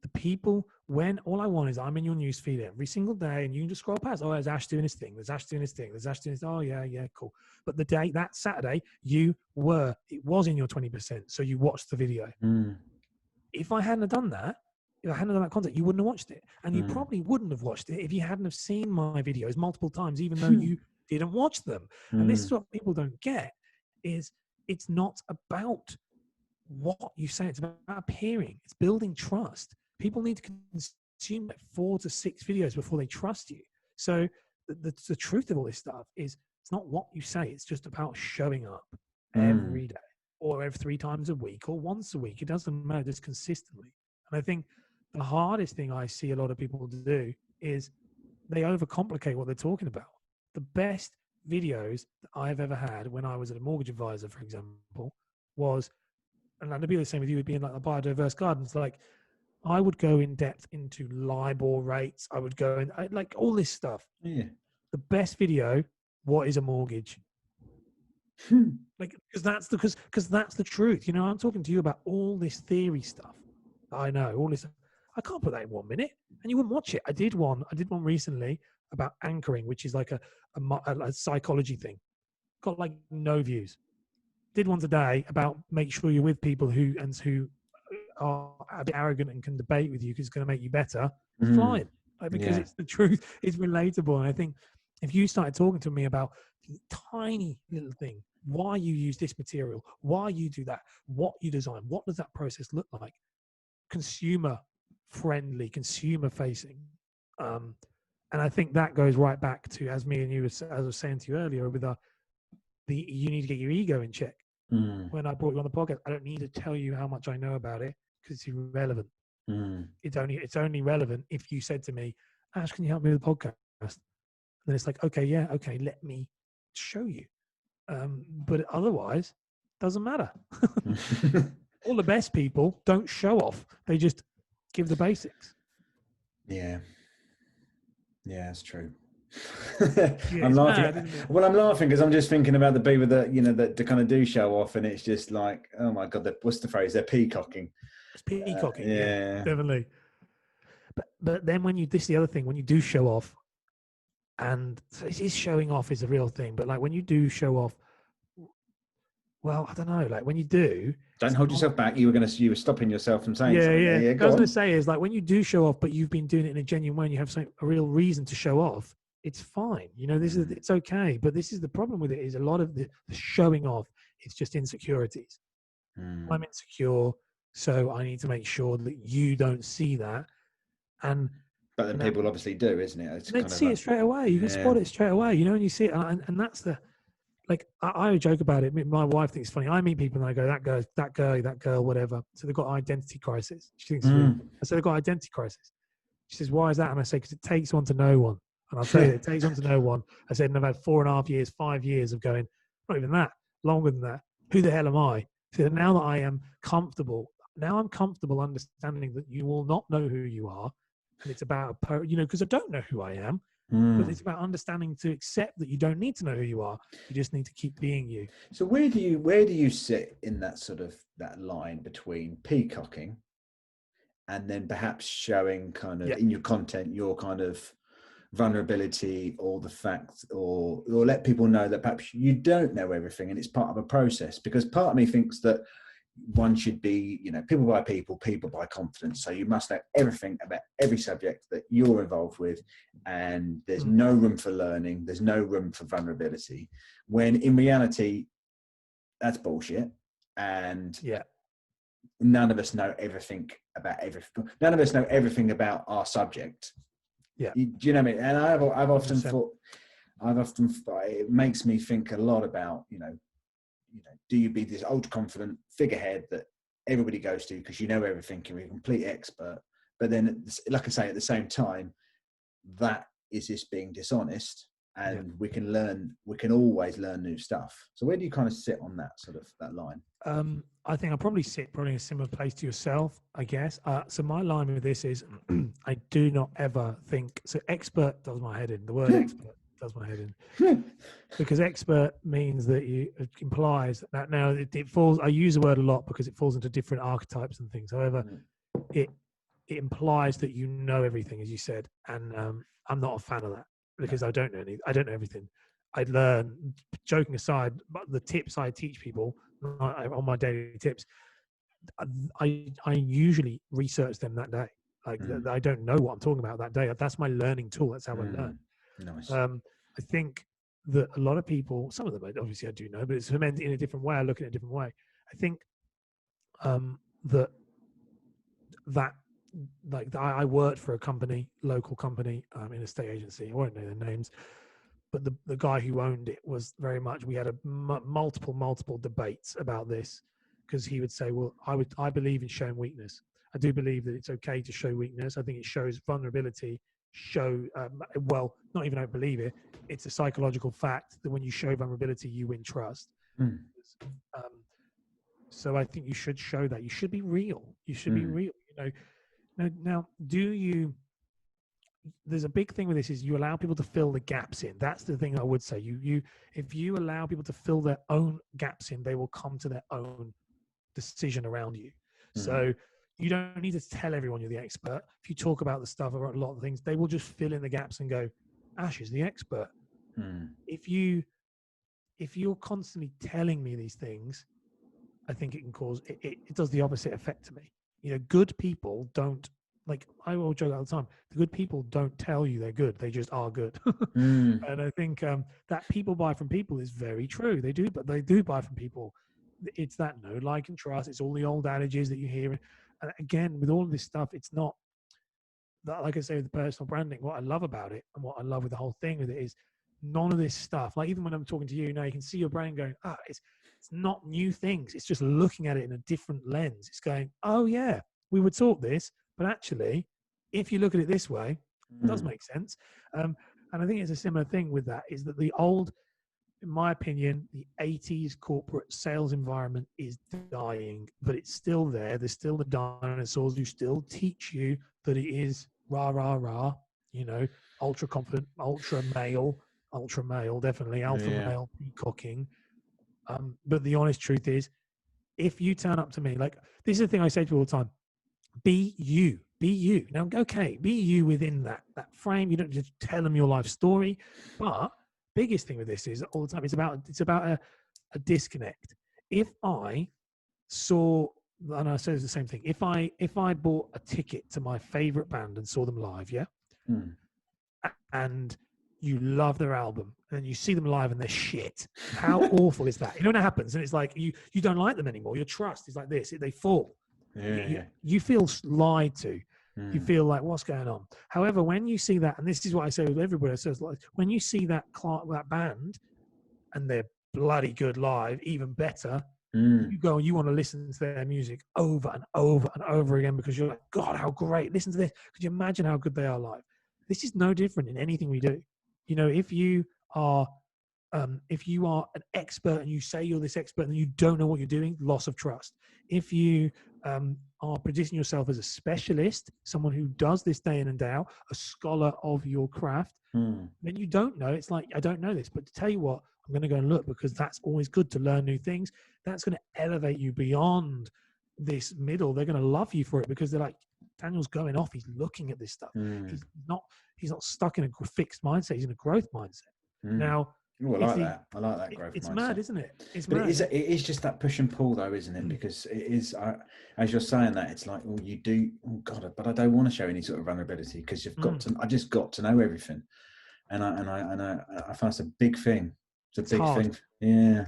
The people, when all I want is I'm in your news feed every single day and you can just scroll past. Oh, there's Ash doing his thing. There's Ash doing his thing. There's Ash doing his. Oh, yeah, cool. But that Saturday, it was in your 20%. So you watched the video. If I hadn't done that, if I hadn't done that content, you wouldn't have watched it. And you probably wouldn't have watched it if you hadn't have seen my videos multiple times, even though you didn't watch them. And this is what people don't get is it's not about what you say. It's about appearing. It's building trust. People need to consume 4 to 6 videos before they trust you. So the truth of all this stuff is it's not what you say. It's just about showing up every day or every 3 times a week or once a week. It doesn't matter, just consistently. And I think the hardest thing I see a lot of people do is they overcomplicate what they're talking about. The best videos that I've ever had when I was a mortgage advisor, for example, was, and I'd be the same with you, would be in like the biodiverse gardens, like I would go in depth into LIBOR rates. I would go in like all this stuff. Yeah. The best video, what is a mortgage? Like, because that's the truth. I'm talking to you about all this theory stuff. I know all this. I can't put that in 1 minute, and you wouldn't watch it. I did one recently about anchoring, which is like a psychology thing. Got like no views. Did one today about make sure you're with people who are a bit arrogant and can debate with you because it's going to make you better. Fine, because it's the truth. It's relatable, and I think if you started talking to me about the tiny little thing, why you use this material, why you do that, what you design, what does that process look like? Consumer friendly, consumer facing. And I think that goes right back to, as me and you, as I was saying to you earlier, with you need to get your ego in check. When I brought you on the podcast, I don't need to tell you how much I know about it because it's irrelevant. It's only relevant if you said to me, Ash, can you help me with the podcast? And then it's like, okay, let me show you. But otherwise, doesn't matter. All the best people don't show off; they just give the basics. Yeah, that's true. Yeah, I'm laughing. mad, Well, I'm laughing because I'm just thinking about the people that that kind of do show off, and it's just like, oh my god, what's the phrase? They're peacocking. It's peacocking, Yeah. yeah, definitely. But then this is the other thing, when you do show off, and so it is showing off is a real thing. But like when you do show off, well, I don't know. Like when you do, don't hold yourself back. You were stopping yourself from saying something. Yeah. Yeah, What I was going to say is like when you do show off, but you've been doing it in a genuine way, and you have a real reason to show off. It's fine. It's okay. But this is the problem with it: is a lot of the showing off. It's just insecurities. I'm insecure, so I need to make sure that you don't see that. But then people obviously do, isn't it? They see it straight away. You can spot it straight away, and you see it, and that's the. Like I joke about it. My wife thinks it's funny. I meet people and I go, that girl, whatever. So they've got identity crisis. She thinks it's weird. I say they've got identity crisis. She says, why is that? And I say, because it takes one to know one. And I'll tell you, it takes one to know one. I said, and I've had 4.5 years, 5 years of going, not even that, longer than that. Who the hell am I? So now that I am comfortable, I'm comfortable understanding that you will not know who you are. And it's about, because I don't know who I am. But it's about understanding to accept that you don't need to know who you are. You just need to keep being you. So where do you sit in that sort of that line between peacocking and then perhaps showing kind of in your content your kind of vulnerability or the fact or let people know that perhaps you don't know everything and it's part of a process? Because part of me thinks that one should be, people by people by confidence. So you must know everything about every subject that you're involved with, and there's no room for learning. There's no room for vulnerability. When in reality, that's bullshit. And none of us know everything about everything. None of us know everything about our subject. Yeah. Do you know what I mean? And I've often thought, it makes me think a lot about, do you be this ultra confident figurehead that everybody goes to because you know everything, you're a complete expert, but then, like I say, at the same time, that is just being dishonest, and we can always learn new stuff. So where do you kind of sit on that line? I think I'll probably sit in a similar place to yourself, I guess. So my line with this is, I do not ever think, so expert does my head in, the word expert does my head in. Because expert means that it implies that now it falls, I use the word a lot because it falls into different archetypes and things. However, it implies that you know everything, as you said. And I'm not a fan of that because I don't know everything. I learn, joking aside, but the tips I teach people on my daily tips, I usually research them that day. Like I don't know what I'm talking about that day. That's my learning tool. That's how I learn. Nice. I think that a lot of people, some of them obviously I do know, but it's fermented in a different way. I look at it a different way. I think that I worked for a company, local company, in a state agency. I won't know their names, but the guy who owned it was very much. We had multiple debates about this because he would say, "Well, I believe in showing weakness. I do believe that it's okay to show weakness. I think it shows vulnerability. Not even I believe it. It's a psychological fact that when you show vulnerability, you win trust. So I think you should show that. You should be real. You should be real. Now, there's a big thing with this is you allow people to fill the gaps in. That's the thing I would say. If you allow people to fill their own gaps in, they will come to their own decision around you. So you don't need to tell everyone you're the expert. If you talk about the stuff or a lot of things, they will just fill in the gaps and go, Ash is the expert. If you're constantly telling me these things, I think it can cause, it does the opposite effect to me. Good people don't like I will joke all the time, the good people don't tell you they're good. They just are good. Mm. And I think that people buy from people is very true. They do, but they do buy from people. It's that no like and trust. It's all the old adages that you hear. And again, with all of this stuff, it's not that, like I say, with the personal branding, what I love about it and what I love with the whole thing with it is none of this stuff. Like even when I'm talking to you now, you can see your brain going, it's not new things. It's just looking at it in a different lens. It's going, oh yeah, we were taught this, but actually, if you look at it this way, it does Mm. make sense. And I think it's a similar thing with that is that the old, in my opinion, the 80s corporate sales environment is dying, but it's still there. There's still the dinosaurs who still teach you that it is rah, rah, rah, ultra confident, ultra male, definitely alpha Yeah. male, peacocking. But the honest truth is, if you turn up to me, like this is the thing I say to you all the time, be you. Be you. Now, okay, be you within that frame. You don't just tell them your life story. But biggest thing with this is all the time, it's about a disconnect. If I saw, and I say the same thing, if I bought a ticket to my favorite band and saw them live, yeah, Mm. and you love their album and you see them live and they're shit, how awful is that? You know what happens? And it's like you don't like them anymore. Your trust is like this, they fall. Yeah. You feel lied to. You Mm. feel like, what's going on? However, when you see that, and this is what I say with everybody, so like when you see that band and they're bloody good live, even better, Mm. you go and you want to listen to their music over and over and over again because you're like, God, how great! Listen to this. Could you imagine how good they are live? This is no different in anything we do. If you are an expert and you say you're this expert and you don't know what you're doing, loss of trust. If you are positioning yourself as a specialist, someone who does this day in and day out, a scholar of your craft, then you don't know. It's like, I don't know this, but to tell you what, I'm going to go and look because that's always good to learn new things. That's going to elevate you beyond this middle. They're going to love you for it because they're like, Daniel's going off. He's looking at this stuff. He's not stuck in a fixed mindset. He's in a growth mindset. Now, Ooh, I like that. I like that growth it's mindset. mad, isn't it? It's but mad. it is just that push and pull, though, isn't it? Because it is, as you're saying that, it's like, you do. Oh God, but I don't want to show any sort of vulnerability because you've got to. I just got to know everything, and I find it's a big thing. It's a big thing. Yeah.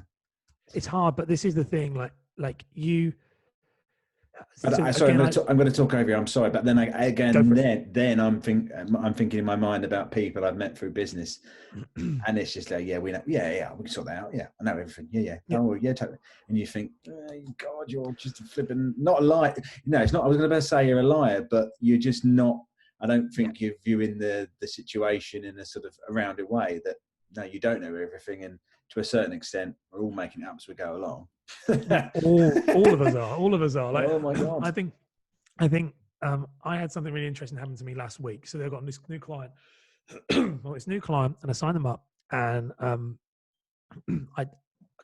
It's hard, but this is the thing. Like you. But So sorry, again, I'm going to talk over you. I'm sorry, but then then I'm thinking in my mind about people I've met through business, and it's just like, we know, we can sort that out. Yeah, I know everything. Yeah. Oh, yeah, totally. And you think, oh, God, you're just flipping, not a liar. It's not. I was going to say you're a liar, but you're just not. I don't think you're viewing the situation in a sort of a rounded way. That no, you don't know everything, and to a certain extent, we're all making it up as we go along. all of us are. Like, oh my God. I think I had something really interesting happen to me last week. So they've got this new client. Well, it's a new client, and I signed them up, and I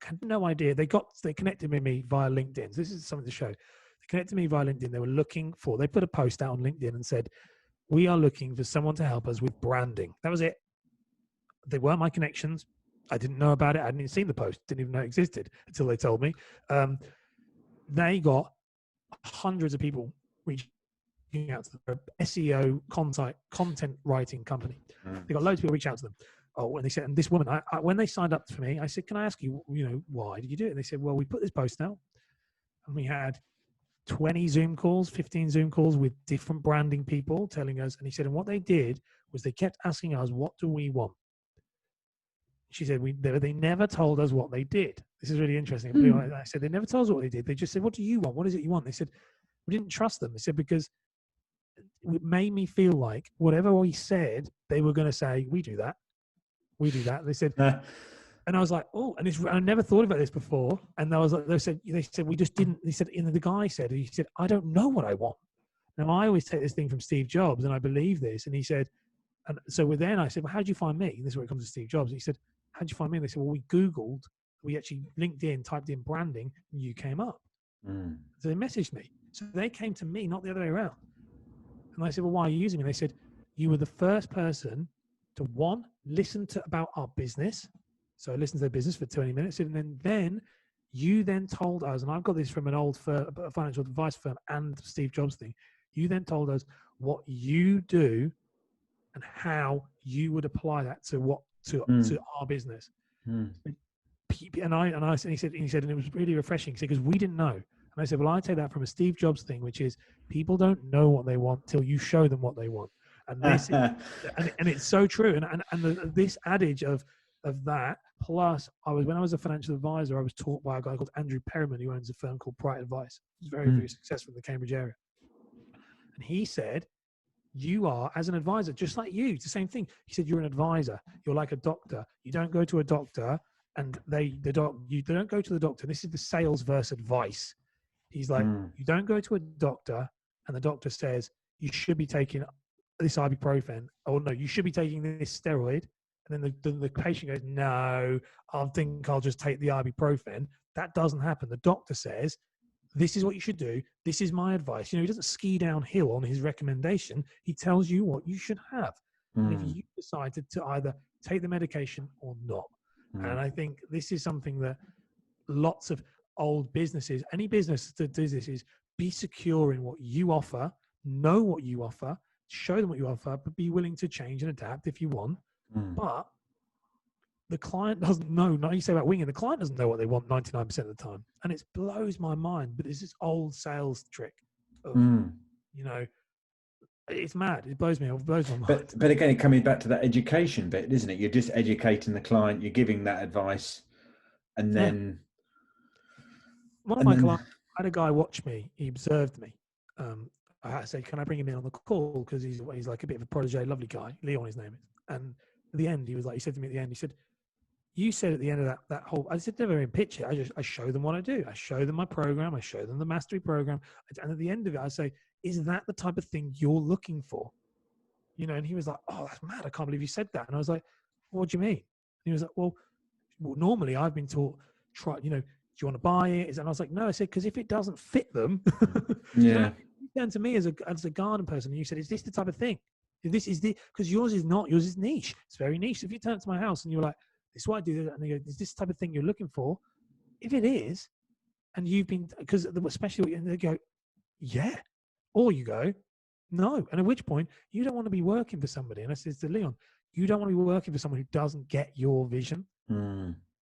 had no idea. They connected with me via LinkedIn. So this is something to show. They connected me via LinkedIn. They put a post out on LinkedIn and said, we are looking for someone to help us with branding. That was it. They weren't my connections. I didn't know about it. I hadn't even seen the post. Didn't even know it existed until they told me. They got hundreds of people reaching out to them. SEO content writing company. They got loads of people reach out to them. Oh, and they said, and this woman, when they signed up for me, I said, can I ask you, why did you do it? And they said, well, we put this post out and we had 20 Zoom calls, 15 Zoom calls with different branding people telling us. And he said, and what they did was they kept asking us, what do we want? She said, they never told us what they did. This is really interesting. I said, they never told us what they did. They just said, what do you want? What is it you want? They said, we didn't trust them. They said, because it made me feel like whatever we said, they were going to say, we do that. We do that. They said, and I was like, oh, and I never thought about this before. And I was like, they said, we just didn't. They said, the guy said, I don't know what I want. Now, I always take this thing from Steve Jobs, and I believe this. And he said, and so then I said, well, how did you find me? And this is where it comes to Steve Jobs. And he said, how did you find me? And they said, well, we actually linked in, typed in branding, and you came up. So they messaged me. So they came to me, not the other way around. And I said, well, why are you using me? They said, you were the first person to listen to about our business. So I listened to their business for 20 minutes. And then you then told us, and I've got this from an old financial advice firm and Steve Jobs thing. You then told us what you do and how you would apply that to our business. Mm. And he said, and it was really refreshing because we didn't know. And I said, well, I take that from a Steve Jobs thing, which is people don't know what they want till you show them what they want. And this is, and it's so true. This adage of that, plus when I was a financial advisor, I was taught by a guy called Andrew Perriman, who owns a firm called Bright Advice. He's very, very successful in the Cambridge area. And he said, you are, as an advisor, just like you. It's the same thing. He said, you're an advisor. You're like a doctor. You don't go to a doctor and they don't go to the doctor. This is the sales versus advice. He's like, you don't go to a doctor and the doctor says, you should be taking this ibuprofen, or no, you should be taking this steroid. And then the patient goes, no, I think I'll just take the ibuprofen. That doesn't happen. The doctor says, this is what you should do. This is my advice. He doesn't ski downhill on his recommendation. He tells you what you should have. And if you decide to either take the medication or not. And I think this is something that lots of old businesses, any business that does this, is be secure in what you offer, know what you offer, show them what you offer, but be willing to change and adapt if you want. But the client doesn't know. Now you say about winging, the client doesn't know what they want 99% of the time. And it blows my mind, but it's this old sales trick of, it's mad. It blows me. It blows my mind. But again, it coming back to that education bit, isn't it? You're just educating the client. You're giving that advice, and then one of my clients, I had a guy watch me. He observed me. I said, "Can I bring him in on the call?" Because he's like a bit of a protege, lovely guy. Leon, his name is. And at the end, he said to me at the end, he said, "You said at the end of that whole," I said, "Never in pitch it. I show them what I do. I show them my program. I show them the mastery program. And at the end of it, I say, is that the type of thing you're looking for?" And he was like, "Oh, that's mad. I can't believe you said that." And I was like, "What do you mean?" And he was like, well, normally I've been taught, do you want to buy it? And I was like, no, I said, because if it doesn't fit them, yeah. You turned to me as a garden person and you said, is this the type of thing? This is because yours is not, yours is niche. It's very niche. If you turn to my house and you're like, this is what I do, and they go, is this the type of thing you're looking for? If it is, and you've been, because especially, and they go, yeah. Or you go, no. And at which point, you don't want to be working for somebody. And I said to Leon, you don't want to be working for someone who doesn't get your vision.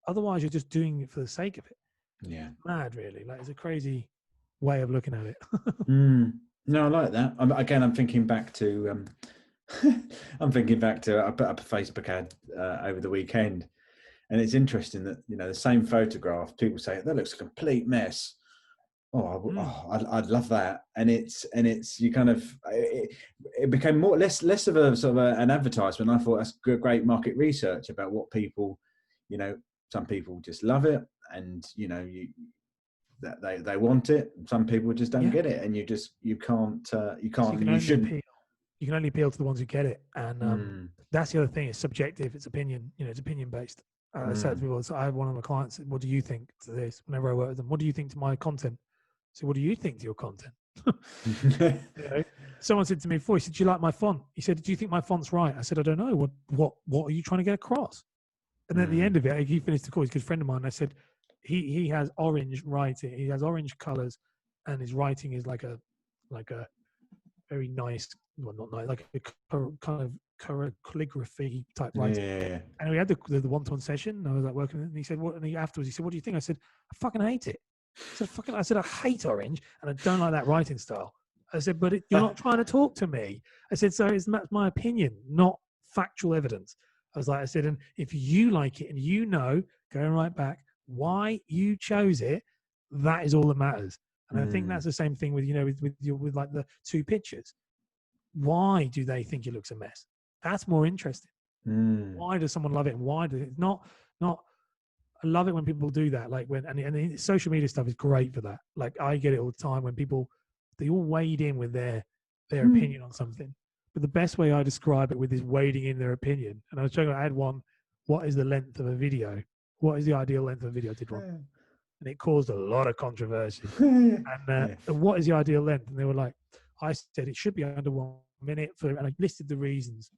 Otherwise, you're just doing it for the sake of it. Yeah. Mad, really. Like, it's a crazy way of looking at it. No, I like that. I'm thinking back to, I put up a Facebook ad over the weekend, and it's interesting that, the same photograph, people say, that looks a complete mess. I'd love that. And it's you kind of, it became less of a sort of an advertisement. I thought that's good, great market research about what people, some people just love it, and that they want it. Some people just don't get it, and you can't you shouldn't. You can only appeal to the ones who get it, and that's the other thing. It's subjective. It's opinion. It's opinion based. I said to people, so I have one of my clients said, "What do you think to this?" Whenever I work with them, what do you think to my content? So, what do you think to your content? Someone said to me before, he said, "Do you like my font?" He said, "Do you think my font's right?" I said, "I don't know. What are you trying to get across?" And then at the end of it, he finished the call. He's a good friend of mine. I said, he has orange writing. He has orange colors, and his writing is like a very nice, well, not nice, like a kind of calligraphy type writing. Yeah. And we had the one-to-one session. And I was like working, and he said, "What?" And afterwards, he said, "What do you think?" I said, "I fucking hate it." I said, "I hate orange, and I don't like that writing style." I said, "But you're not trying to talk to me." I said, "So it's my opinion, not factual evidence." I said, "And if you like it, and going right back, why you chose it, that is all that matters." And I think that's the same thing with with like the two pictures. Why do they think it looks a mess? That's more interesting. Why does someone love it? And why do it not? I love it when people do that. Like and the social media stuff is great for that. Like I get it all the time when they all wade in with their opinion on something. But the best way I describe it is wading in their opinion. And I was trying to add one. What is the length of a video? What is the ideal length of a video? I did one. And it caused a lot of controversy. And what is the ideal length? And they were like, I said it should be under 1 minute and I listed the reasons.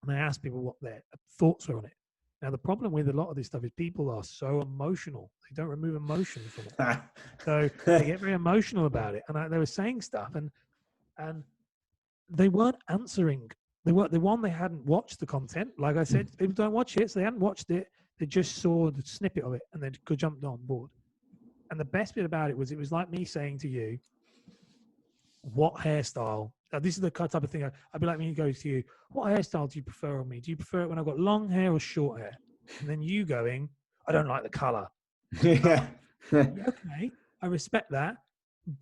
And I asked people what their thoughts were on it. Now, the problem with a lot of this stuff is people are so emotional. They don't remove emotion from it. So they get very emotional about it. And they were saying stuff. And they weren't answering. They hadn't watched the content. Like I said, people don't watch it, so they hadn't watched it. They just saw the snippet of it and they jumped on board. And the best bit about it was like me saying to you, what hairstyle? This is the type of thing I'd be like, when he goes to you, what hairstyle do you prefer on me? Do you prefer it when I've got long hair or short hair? And then you going, I don't like the color. Yeah. Okay, I respect that.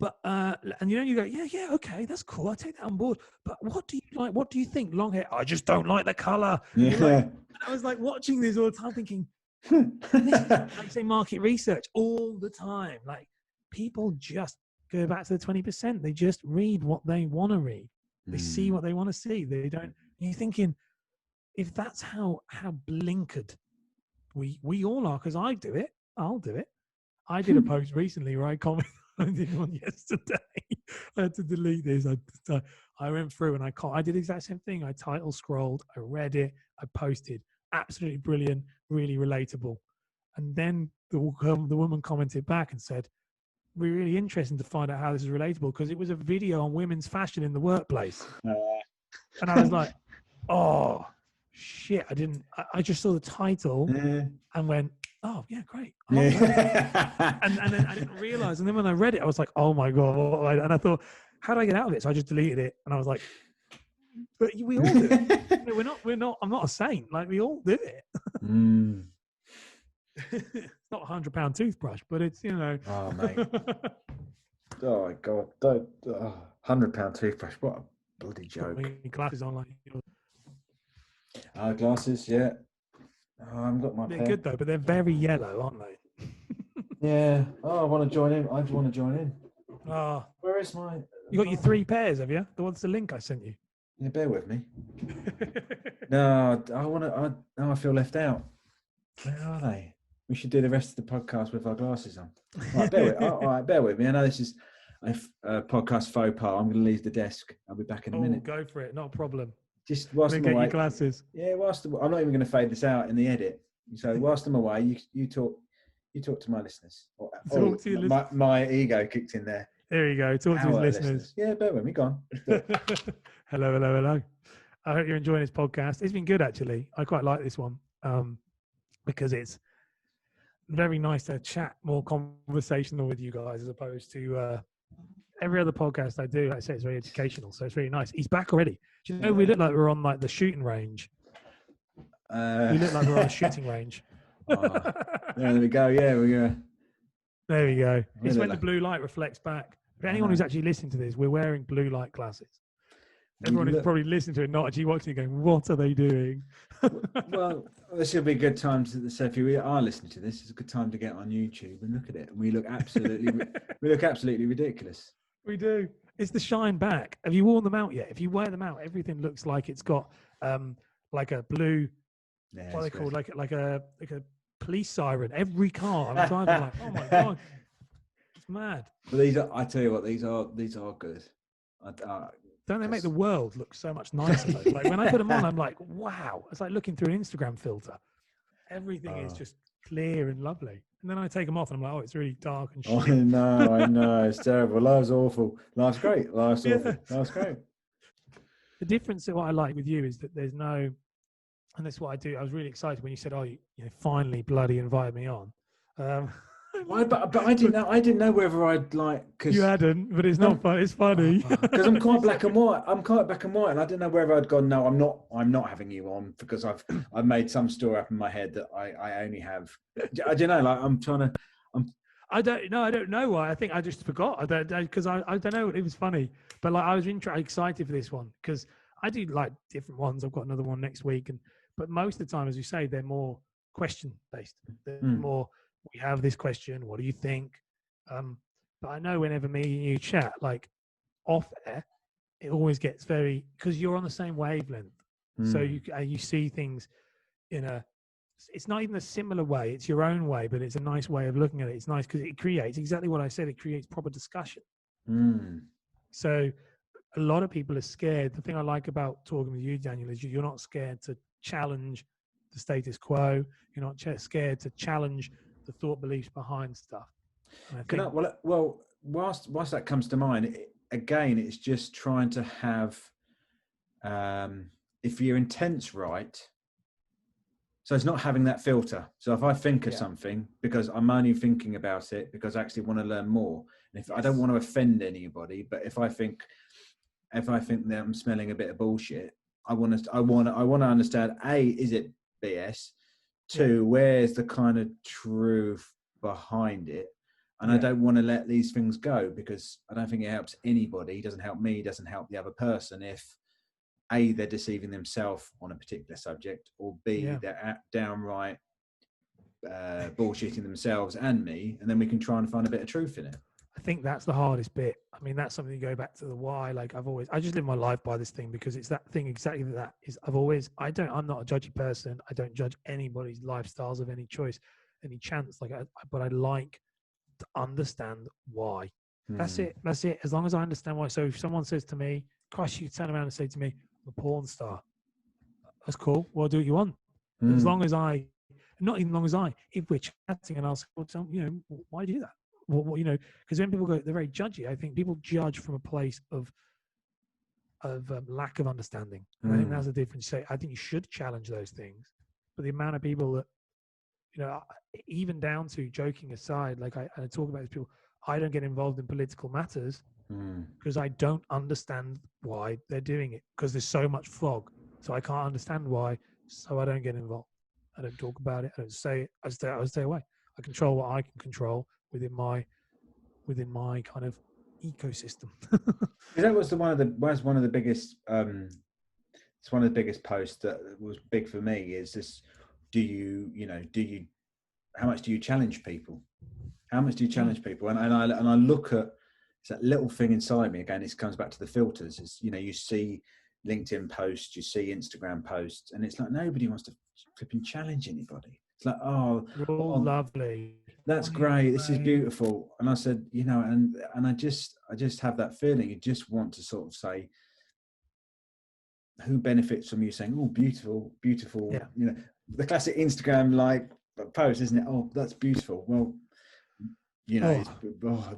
But and you go, yeah, okay, that's cool. I take that on board. But what do you like? What do you think? Long hair? I just don't like the color. Yeah. And I was like watching this all the time, thinking, this is, like say, market research all the time. Like people just go back to the 20%. They just read what they want to read. They see what they want to see. They don't. You're thinking, if that's how blinkered we all are, because I do it. I'll do it. I did a post recently where I commented on yesterday. I had to delete this. I went through and I did the exact same thing. I title scrolled, I read it, I posted. Absolutely brilliant, really relatable. And then the woman commented back and said, "We're really interested to find out how this is relatable, because it was a video on women's fashion in the workplace." And I was like, "Oh shit!" I just saw the title and went, "Oh yeah, great." And then I didn't realize. And then when I read it, I was like, "Oh my god!" And I thought, "How do I get out of it?" So I just deleted it. And I was like, "But we all do it. We're not. I'm not a saint. Like, we all do it." It's not a £100 toothbrush, but it's, Oh mate. Oh my god. £100 toothbrush. What a bloody joke. Glasses on, like. Glasses. Yeah. Oh, I haven't got my They're pair. good though, but they're very yellow, aren't they? Yeah. Oh, I want to join in. I want to join in. Oh, where is my? You got your 3 pairs, have you? What's the link I sent you? Yeah, bear with me. No, I want to. I feel left out. Where are they? We should do the rest of the podcast with our glasses on. All right, bear with me. I know this is a podcast faux pas. I'm going to leave the desk. I'll be back in a minute. Go for it. Not a problem. Just whilst I'm get away. Your glasses. Yeah, I'm not even going to fade this out in the edit. So whilst I'm away, you talk to my listeners. Talk to your listeners. My ego kicked in there. There you go. Talk to his listeners. Yeah, bear with me. Go on. Hello. I hope you're enjoying this podcast. It's been good, actually. I quite like this one because it's very nice to chat, more conversational with you guys, as opposed to every other podcast I do. Like I say, it's very educational, so it's really nice. He's back already. Do you know we look like we're on like the shooting range? We look like we're on a shooting range. There we go. Yeah, there we go. It's when the blue light reflects back. For anyone who's actually listening to this, we're wearing blue light glasses. Everyone who's probably listening to it, not actually watching it, going, "What are they doing?" Well, this will be a good time to. So if you are listening to this, it's a good time to get on YouTube and look at it. And we look absolutely ridiculous. We do. It's the shine back. Have you worn them out yet? If you wear them out, everything looks like it's got like a blue. Yeah, what are they called? Like a police siren. Every car I'm driving, like, oh my god, it's mad. But these are. I tell you what, these are good. Don't they make the world look so much nicer? Though? Like when I put them on, I'm like, wow. It's like looking through an Instagram filter. Everything is just clear and lovely. And then I take them off and I'm like, oh, it's really dark and shit. I know. It's terrible. Life's awful. Life's great. Life's awful. Life's great. The difference that what I like with you is that there's no, and that's what I do. I was really excited when you said, oh, you finally bloody invited me on. But I didn't know whether I'd like. Cause you hadn't, but it's not fun. It's funny because I'm quite black and white. And I didn't know whether I'd gone. No, I'm not having you on because I've made some story up in my head that I only have. I don't know. Like I'm trying to. I don't know why. I think I just forgot. I don't know. It was funny, but like I was excited for this one because I do like different ones. I've got another one next week, but most of the time, as you say, they're more question based. They're more. We have this question. What do you think? But I know whenever me and you chat, like off air, it always gets very because you're on the same wavelength. So you see things it's not even a similar way. It's your own way, but it's a nice way of looking at it. It's nice because it creates exactly what I said. It creates proper discussion. So a lot of people are scared. The thing I like about talking with you, Daniel, is you're not scared to challenge the status quo. You're not scared to challenge the thought beliefs behind stuff. Whilst that comes to mind, again, it's just trying to have if your intent's right, so it's not having that filter. So if I think of something because I'm only thinking about it because I actually want to learn more, and if I don't want to offend anybody, but if I think that I'm smelling a bit of bullshit, I want to understand, A, is it BS? Two, where's the kind of truth behind it? And I don't want to let these things go because I don't think it helps anybody. It doesn't help me. It doesn't help the other person if A, they're deceiving themselves on a particular subject, or B, they're downright bullshitting themselves and me, and then we can try and find a bit of truth in it. I think that's the hardest bit. I mean, that's something you go back to the why. Like I just live my life by this thing because it's that thing exactly that is. I'm not a judgy person. I don't judge anybody's lifestyles of any choice, any chance. But I like to understand why. That's it. As long as I understand why. So if someone says to me, "Gosh," you turn around and say to me, "I'm a porn star." That's cool. Well, do what you want. As long as if we're chatting and I'll say, well, why do you do that? Well, because when people they're very judgy. I think people judge from a place of lack of understanding. And I think that's the difference. I think you should challenge those things, but the amount of people that, even down to joking aside, like I talk about these people, I don't get involved in political matters because I don't understand why they're doing it because there's so much fog. So I can't understand why. So I don't get involved. I don't talk about it. I don't say it. I stay away. I control what I can control within my kind of ecosystem. That was one of the biggest. It's one of the biggest posts that was big for me. Is this? How much do you challenge people? How much do you challenge people? And I look at that little thing inside me again. This comes back to the filters. Is you see LinkedIn posts, you see Instagram posts, and it's like nobody wants to flipping challenge anybody. It's like, lovely. That's great. This is beautiful. And I said, and I just have that feeling. You just want to sort of say, who benefits from you saying, "Oh, beautiful, beautiful." Yeah. The classic Instagram post, isn't it? Oh, that's beautiful. Well,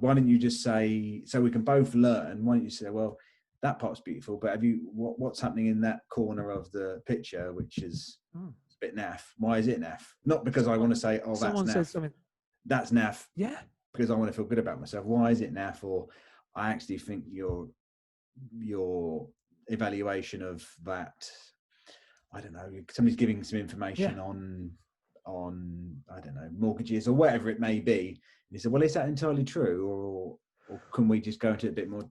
why don't you just say, so we can both learn? Why don't you say, well, that part's beautiful, but what's happening in that corner of the picture, which is a bit naff? Why is it naff? Not because I want to say, oh, that's naff. That's naff. Yeah. Because I want to feel good about myself. Why is it naff? Or I actually think your evaluation of that, I don't know, somebody's giving some information on I don't know, mortgages or whatever it may be. And you said, well, is that entirely true, or can we just go into it a bit more?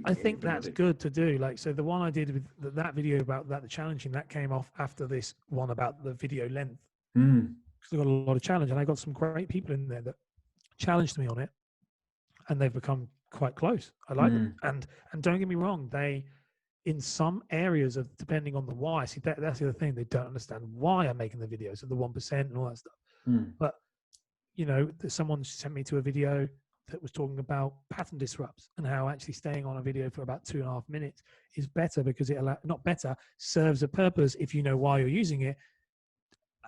I think that's good to do. So the one I did with that video about the challenging, that came off after this one about the video length. Because I got a lot of challenge, and I got some great people in there that challenged me on it, and they've become quite close. I like them, and don't get me wrong, they, in some areas of depending on the why. See, that's the other thing, they don't understand why I'm making the videos of the 1% and all that stuff. But someone sent me to a video that was talking about pattern disrupts and how actually staying on a video for about 2.5 minutes is better because serves a purpose if you know why you're using it.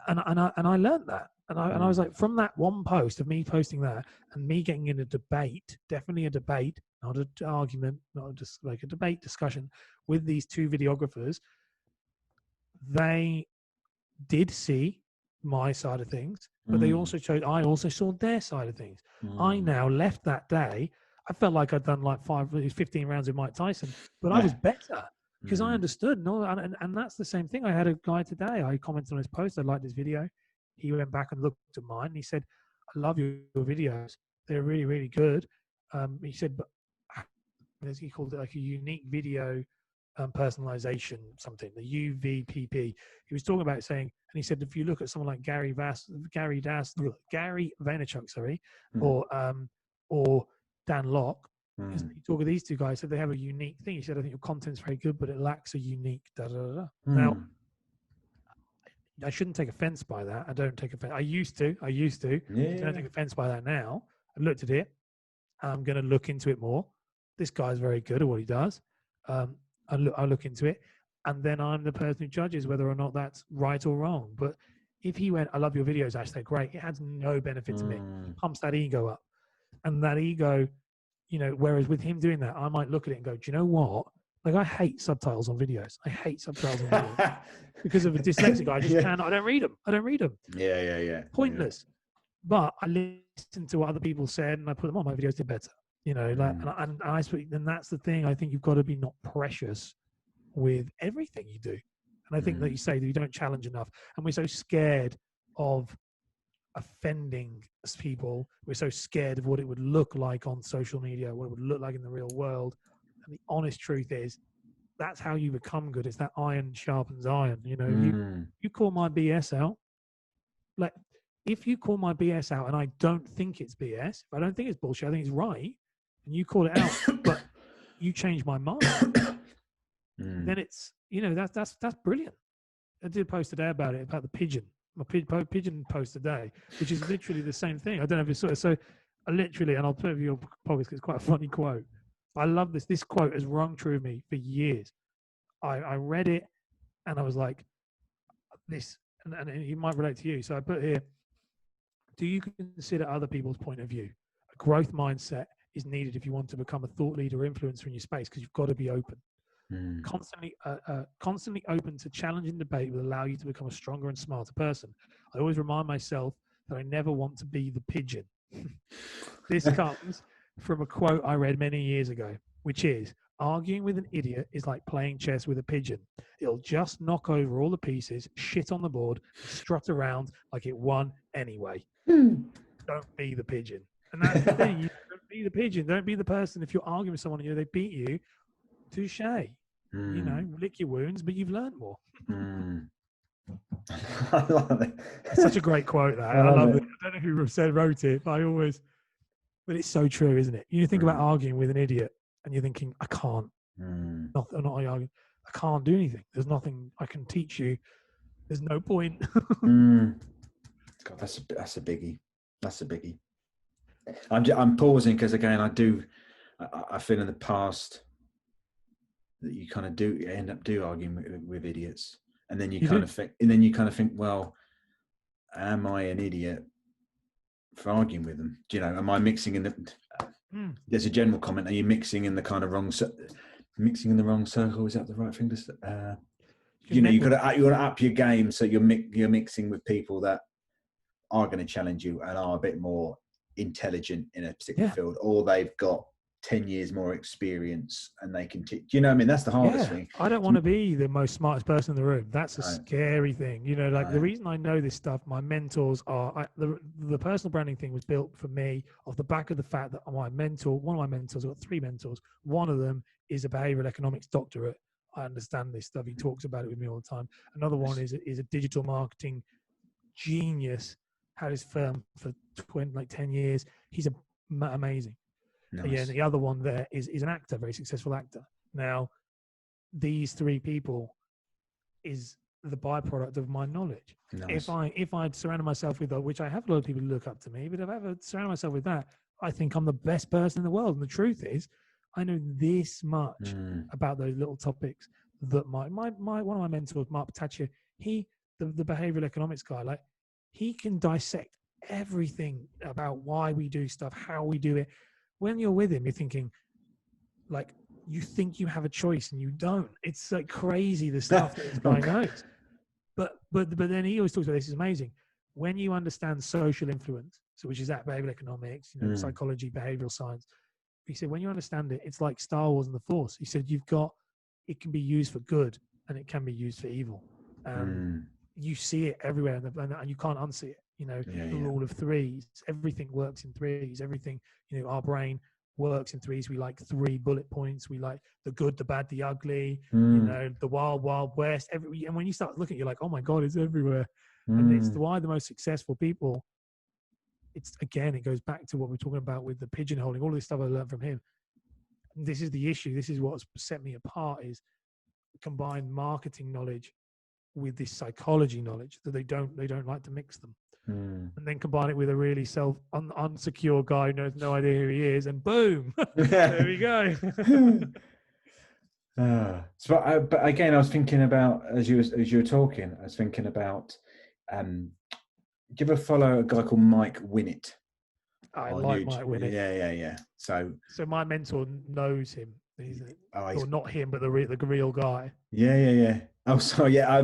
And I learned that, and I was like, from that one post of me posting that and me getting in a debate, definitely a debate, not an argument, not just like a debate discussion with these two videographers. They did see my side of things, but I also saw their side of things. I now left that day, I felt like I'd done 15 rounds with Mike Tyson, but I was better because I understood. And that's the same thing. I had a guy today, I commented on his post, I liked his video. He went back and looked at mine and he said, "I love your videos. They're really, really good." He said, but he called it like a unique video personalization, something, the UVPP. He was talking about saying, and he said, if you look at someone like Gary Vaynerchuk, or Dan Locke, you talk of these two guys, said they have a unique thing. He said, I think your content's very good, but it lacks a unique Now, I shouldn't take offense by that. I don't take offense. I used to. Yeah. I don't take offense by that now. I've looked at it. I'm going to look into it more. This guy's very good at what he does. I look into it, and then I'm the person who judges whether or not that's right or wrong. But if he went, "I love your videos, Ash, they're great," it has no benefit to me. He pumps that ego up, and that ego, whereas with him doing that, I might look at it and go, "Do you know what? Like, I hate subtitles on videos. I hate subtitles on videos because of a dyslexic. I just can't. I don't read them. Yeah. Pointless. But I listen to what other people said, and I put them on my videos to better. Like, and I speak. And that's the thing. I think you've got to be not precious with everything you do. And I think that you say that you don't challenge enough, and we're so scared of offending people. We're so scared of what it would look like on social media, what it would look like in the real world. And the honest truth is, that's how you become good. It's that iron sharpens iron. You call my BS out. Like, if you call my BS out and I don't think it's BS, if I don't think it's bullshit, I think it's right, and you call it out, but you change my mind, then it's, that's brilliant. I did a post today about it, about the pigeon. My pigeon post today, which is literally the same thing. I don't know if you saw it. So I literally, and I'll put it in your podcast, it's quite a funny quote. I love this. This quote has rung true of me for years. I read it and I was like, this, and it might relate to you. So I put here, do you consider other people's point of view? A growth mindset is needed if you want to become a thought leader or influencer in your space, because you've got to be open. Constantly open to challenge and debate will allow you to become a stronger and smarter person. I always remind myself that I never want to be the pigeon. This comes from a quote I read many years ago, which is, arguing with an idiot is like playing chess with a pigeon. It'll just knock over all the pieces, shit on the board, and strut around like it won anyway. Don't be the pigeon. And that's the thing. You don't be the pigeon. Don't be the person. If you're arguing with someone and they beat you, touche. Lick your wounds, but you've learned more. I love it. It's such a great quote. That I love it. I don't know who wrote it, but but it's so true, isn't it? You think about arguing with an idiot, and you're thinking, I can't. I'm not arguing. I can't do anything. There's nothing I can teach you. There's no point. God, that's a biggie. That's a biggie. I'm pausing because again, I feel in the past that you kind of end up arguing with idiots, and then you kind of think, well, am I an idiot for arguing with them? Do you know, am I mixing in the? There's a general comment. Are you mixing in the kind of mixing in the wrong circle? Is that the right thing to say? You got to up your game, so you're mixing with people that are going to challenge you and are a bit more intelligent in a particular field, or they've got 10 years more experience and they can teach. You know what I mean? That's the hardest thing. I don't want to be the most smartest person in the room. That's a scary thing. The reason I know this stuff, my mentors are, the personal branding thing was built for me off the back of the fact that one of my mentors, I've got 3 mentors. One of them is a behavioral economics doctorate. I understand this stuff. He talks about it with me all the time. Another one is a digital marketing genius, had his firm for 10 years. He's amazing. Nice. Yeah, and the other one there is an actor, very successful actor. Now, these 3 people is the byproduct of my knowledge. Nice. If I'd surrounded myself with, which I have a lot of people who look up to me, but if I ever surrounded myself with that, I think I'm the best person in the world. And the truth is, I know this much about those little topics that my one of my mentors, Mark Patachia, the behavioral economics guy, like, he can dissect everything about why we do stuff, how we do it. When you're with him, you're thinking, like, you think you have a choice and you don't. It's like crazy, the stuff that this guy knows. But then he always talks about this. Is amazing when you understand social influence, so which is that behavioral economics, psychology, behavioral science. He said when you understand it, it's like Star Wars and the Force. He said it can be used for good and it can be used for evil. You see it everywhere, and you can't unsee it. The rule of 3s. Everything works in 3s. Everything, our brain works in 3s. We like 3 bullet points. We like the good, the bad, the ugly. The wild, wild west. And when you start looking, you're like, oh my god, it's everywhere. And it's why the most successful people. It goes back to what we're talking about with the pigeonholing. All this stuff I learned from him. This is the issue. This is what's set me apart. Is combined marketing knowledge with this psychology knowledge that they don't like to mix them, and then combine it with a really unsecure guy who has no idea who he is, and boom, there we go. But again, I was thinking about as you were talking, I was thinking about. Do you ever follow a guy called Mike Winnett? I like Mike Winnett. Yeah. So my mentor knows him. He's He's, or not him, but the real guy. yeah. Oh, sorry. Yeah,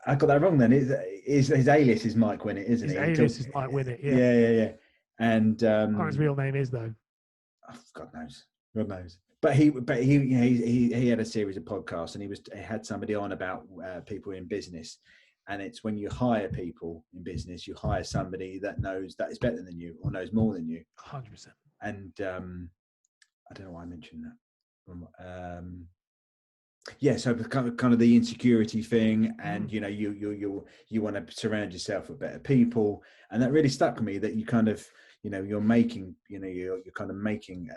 I got that wrong then. His alias is Mike Winnett, isn't His he? alias is Mike Winnett. Yeah. Yeah. And His real name is though. God knows. But he he had a series of podcasts, and he had somebody on about people in business, and it's when you hire people in business, you hire somebody that knows that is better than you or knows more than you. 100%. And I don't know why I mentioned that. Yeah, so kind of the insecurity thing, and you want to surround yourself with better people, and that really stuck with me. That you kind of you're making you're kind of making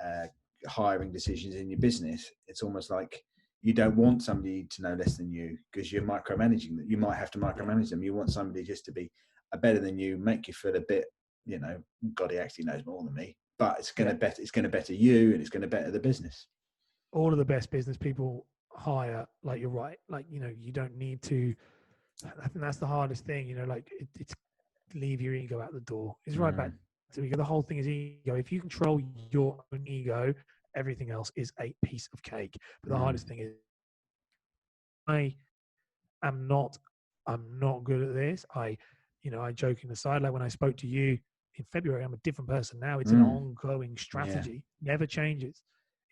hiring decisions in your business. It's almost like you don't want somebody to know less than you because you're micromanaging them. You might have to micromanage them. You want somebody just to be better than you, make you feel a bit, God, he actually knows more than me. But it's going to better you, and it's going to better the business. All of the best business people hire, like, you're right, like, you don't need to. I think that's the hardest thing, like it's leave your ego out the door. It's right back to ego. The whole thing is ego. If you control your own ego, everything else is a piece of cake. But the hardest thing is, I'm not good at this. I joking aside, like when I spoke to you in February, I'm a different person now. It's an ongoing strategy, never changes.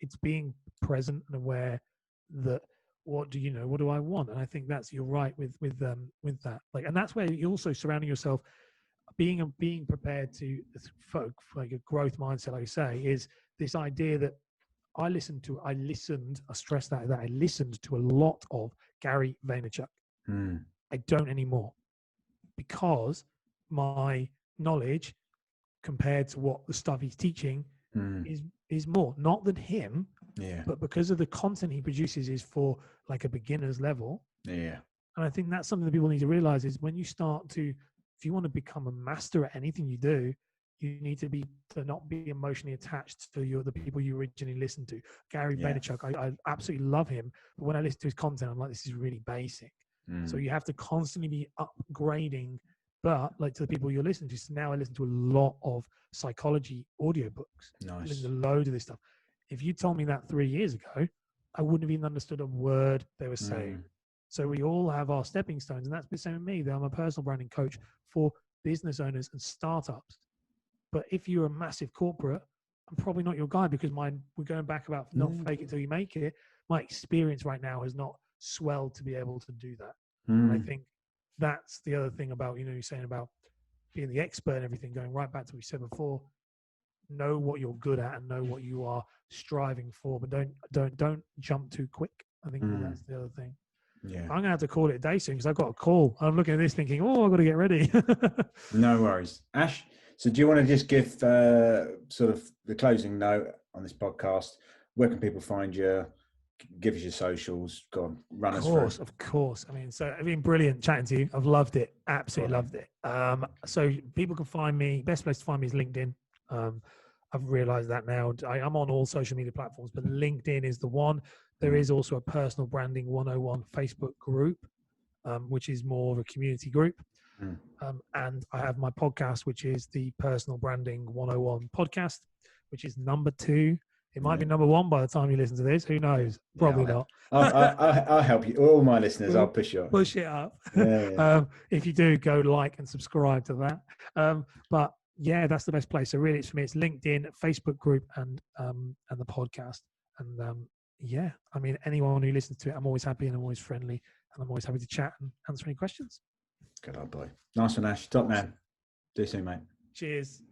It's being present and aware that what do I want? And I think you're right with that. Like, and that's where you're also surrounding yourself, being prepared to, like a growth mindset, like I say, is this idea that I listened, I stress that I listened to a lot of Gary Vaynerchuk. I don't anymore, because my knowledge compared to what the stuff he's teaching is more, not than him, but because of the content he produces is for like a beginner's level. And I think that's something that people need to realize is when you start to, if you want to become a master at anything you do, you need to not be emotionally attached to the people you originally listened to. Gary Vaynerchuk, I absolutely love him, but when I listen to his content, I'm like, this is really basic. So you have to constantly be upgrading, but like to the people you're listening to. So now I listen to a lot of psychology audiobooks. I listen to loads of this stuff. If you told me that 3 years ago, I wouldn't have even understood a word they were saying. So we all have our stepping stones, and that's the same with me. That I'm a personal branding coach for business owners and startups. But if you're a massive corporate, I'm probably not your guy, because we're going back about not fake it till you make it. My experience right now has not swelled to be able to do that. And I think that's the other thing about, you're saying about being the expert and everything, going right back to what we said before. Know what you're good at and know what you are striving for, but don't jump too quick. I think that's the other thing. I'm gonna have to call it a day soon because I've got a call. I'm looking at this thinking, I've got to get ready. No worries, Ash. So do you want to just give sort of the closing note on this podcast? Where can people find you? Give us your socials. Go on, run us through. Of course. I mean, so it's been brilliant chatting to you. I've loved it. Absolutely loved it. So people can find me. Best place to find me is LinkedIn. I've realized that now. I'm on all social media platforms, but LinkedIn is the one. There is also a Personal Branding 101 Facebook group, which is more of a community group. And I have my podcast, which is the Personal Branding 101 podcast, which is number 2. It might be number 1 by the time you listen to this. Who knows? Probably not. I'll help you. All my listeners, I'll push you up. Push it up. If you do, go like and subscribe to that. But yeah, that's the best place. So really, it's for me. It's LinkedIn, Facebook group, and the podcast. And I mean, anyone who listens to it, I'm always happy and I'm always friendly, and I'm always happy to chat and answer any questions. Good old boy. Nice one, Ash. Top man. Do you soon, mate. Cheers.